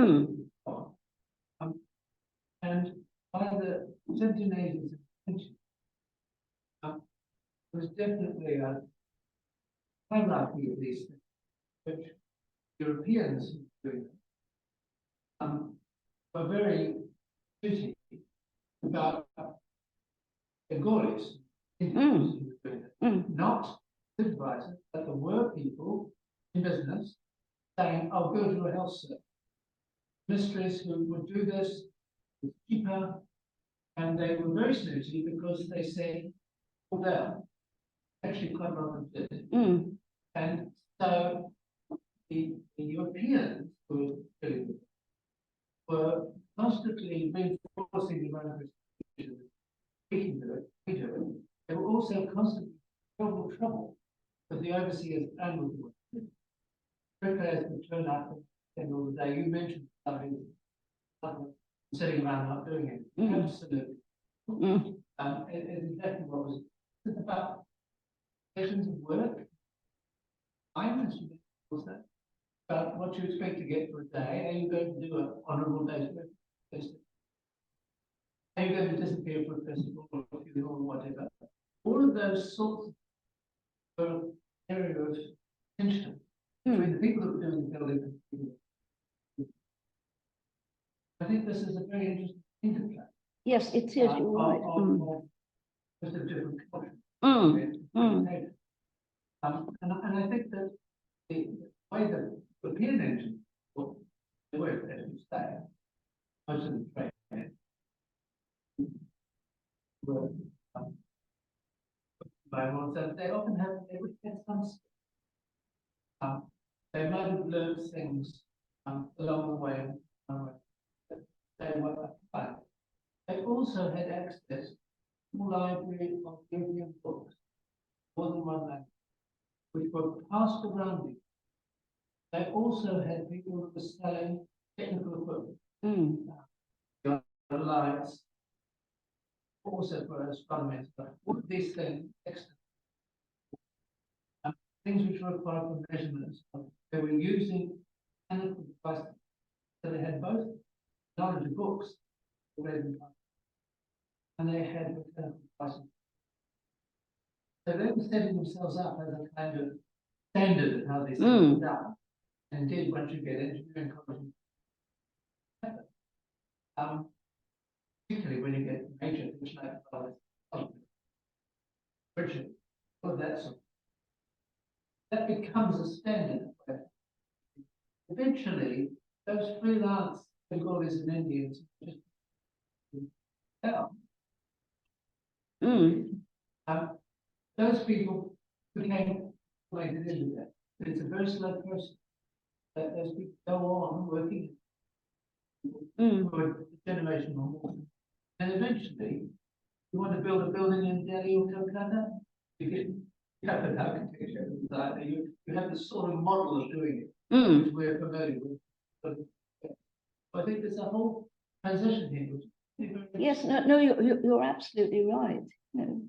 And by the 1780s and 20s, there was definitely a hierarchy of these things, which Europeans doing were very busy about Bengalis, not supervisors, but there were people in business saying, "I'll go to a health service." Ministries who would do this was cheaper, and they were very snooty because they said, "Well, there." Actually, quite a lot of it. And so the Europeans who were constantly reinforcing the amount of restrictions, speaking to it, they were also constantly trouble with the overseers and with the workers. Bricklayers would turn up and all the day. You mentioned something sitting around not doing it. Absolutely. It's exactly what was about sessions of work. I mentioned it also about what you expect to get for a day. Are you going to do an honourable day's work? Are you going to disappear for a festival or a funeral or whatever? All of those sorts of area of tension between the people who are doing the building and the people. I think this is a very interesting interplay. Yes, it is. You're right. Just a different culture. And I think that the way the European engine, well, the way that you say, most of the trade were by ones that they often have, they would get some. They might have learned things along the way. They were fine. They also had access to a library of European books, more than one language, which were passed around. They also had people who were selling technical equipment. The lights, also for astronomy, but all of these things, things which were required for measurements. They were using mechanical devices, so they had both knowledge of books, and they had mechanical devices. So they were setting themselves up as a kind of standard of how these things were done. And indeed, once you get engineering colleges, particularly when you get major things like Richard, all that sort of, that becomes a standard. Eventually, those freelance Bengalis and Indians just those people became related into that. But it's a very slow process. Those people go on working for a generation or more. And eventually, you want to build a building in Delhi or Calcutta, you have an architecture designer, you have the sort of model of doing it, which we're familiar with. But I think there's a whole transition here. Yes, no, you're absolutely right. No.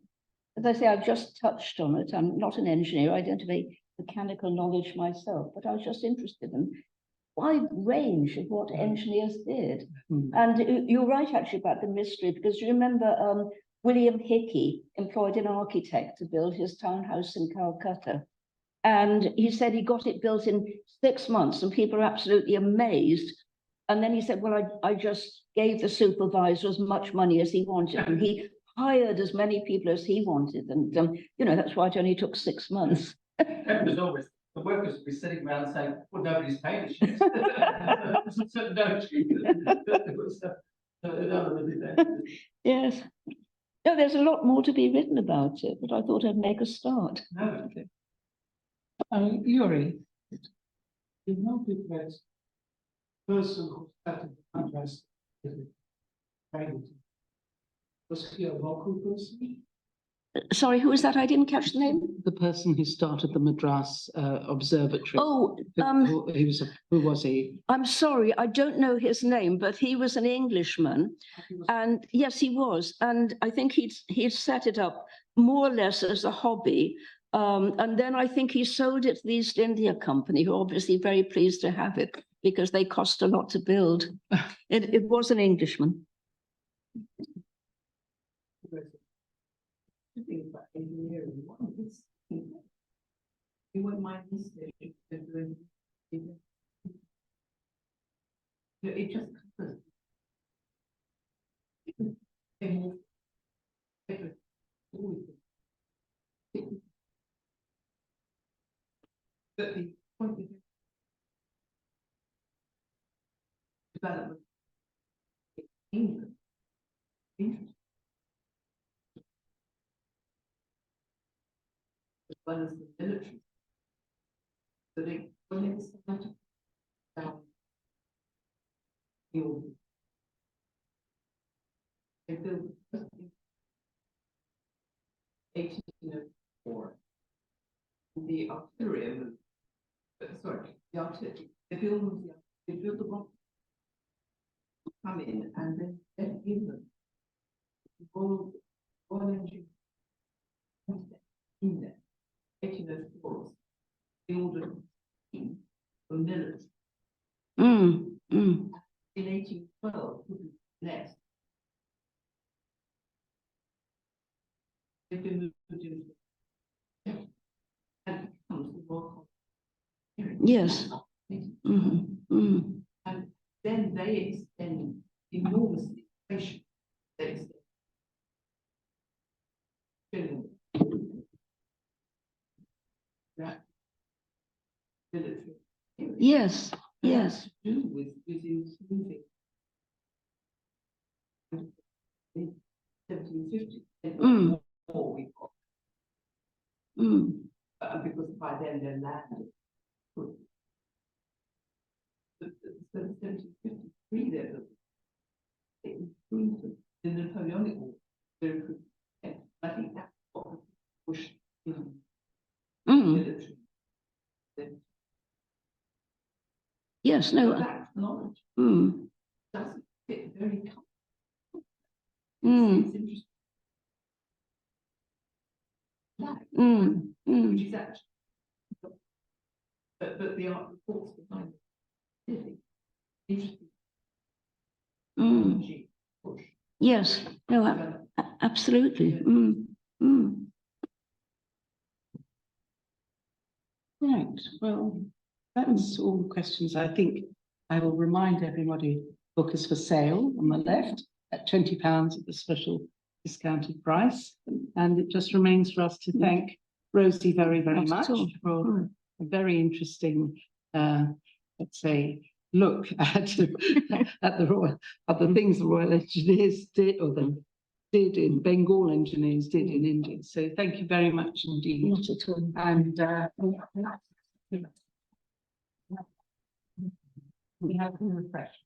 As I say, I've just touched on it. I'm not an engineer. I don't have any mechanical knowledge myself, but I was just interested in wide range of what engineers did. And you're right, actually, about the mystery, because you remember William Hickey employed an architect to build his townhouse in Calcutta. And he said he got it built in 6 months, and people are absolutely amazed. And then he said, well, I just gave the supervisor as much money as he wanted, and he hired as many people as he wanted. And, you know, that's why it only took 6 months. It was always, the workers would be sitting around saying, well, nobody's paid us yet. So, no, Yes. No, there's a lot more to be written about it, but I thought I'd make a start. no. Yuri, You know that person who started the contrast was he a local person? Sorry, who was that? I didn't catch the name. the person who started the Madras Observatory. Oh, Who was he? I'm sorry, I don't know his name, but he was an Englishman. And yes, he was. And I think he'd set it up more or less as a hobby. And then I think he sold it to the East India Company, who are obviously very pleased to have it because they cost a lot to build. It was an Englishman. About engineering, what is you wouldn't mind this doing it just covers but the point of development England interesting. As well as the military. So they, when they decided down they built 1804. The artillery, the artillery, they built the rock, come in and then let England roll engine in there. 1804, the order for military. In 1812, next. They've been moved into and becomes the Royal College. Yes. And then they extend enormously. They extend. That military. Yes, yes. To do with improving in 1750 more we got. Because by then they're landed. But 1753 there it improved the Napoleonic War. I think that's what pushed in military. Yes, no. That knowledge doesn't fit very comfortable. It's interesting. Which is actually, but the art reports behind it really interesting. Push. Yes, no, absolutely. Right, well, that's all the questions. I think I will remind everybody, book is for sale on the left at £20 at the special discounted price. And it just remains for us to thank Rosie very, very much for a very interesting, let's say, look at the things the Royal Engineers did, or the did in Bengal engineers did in India. So thank you very much indeed. Not at all. And we have some refreshments.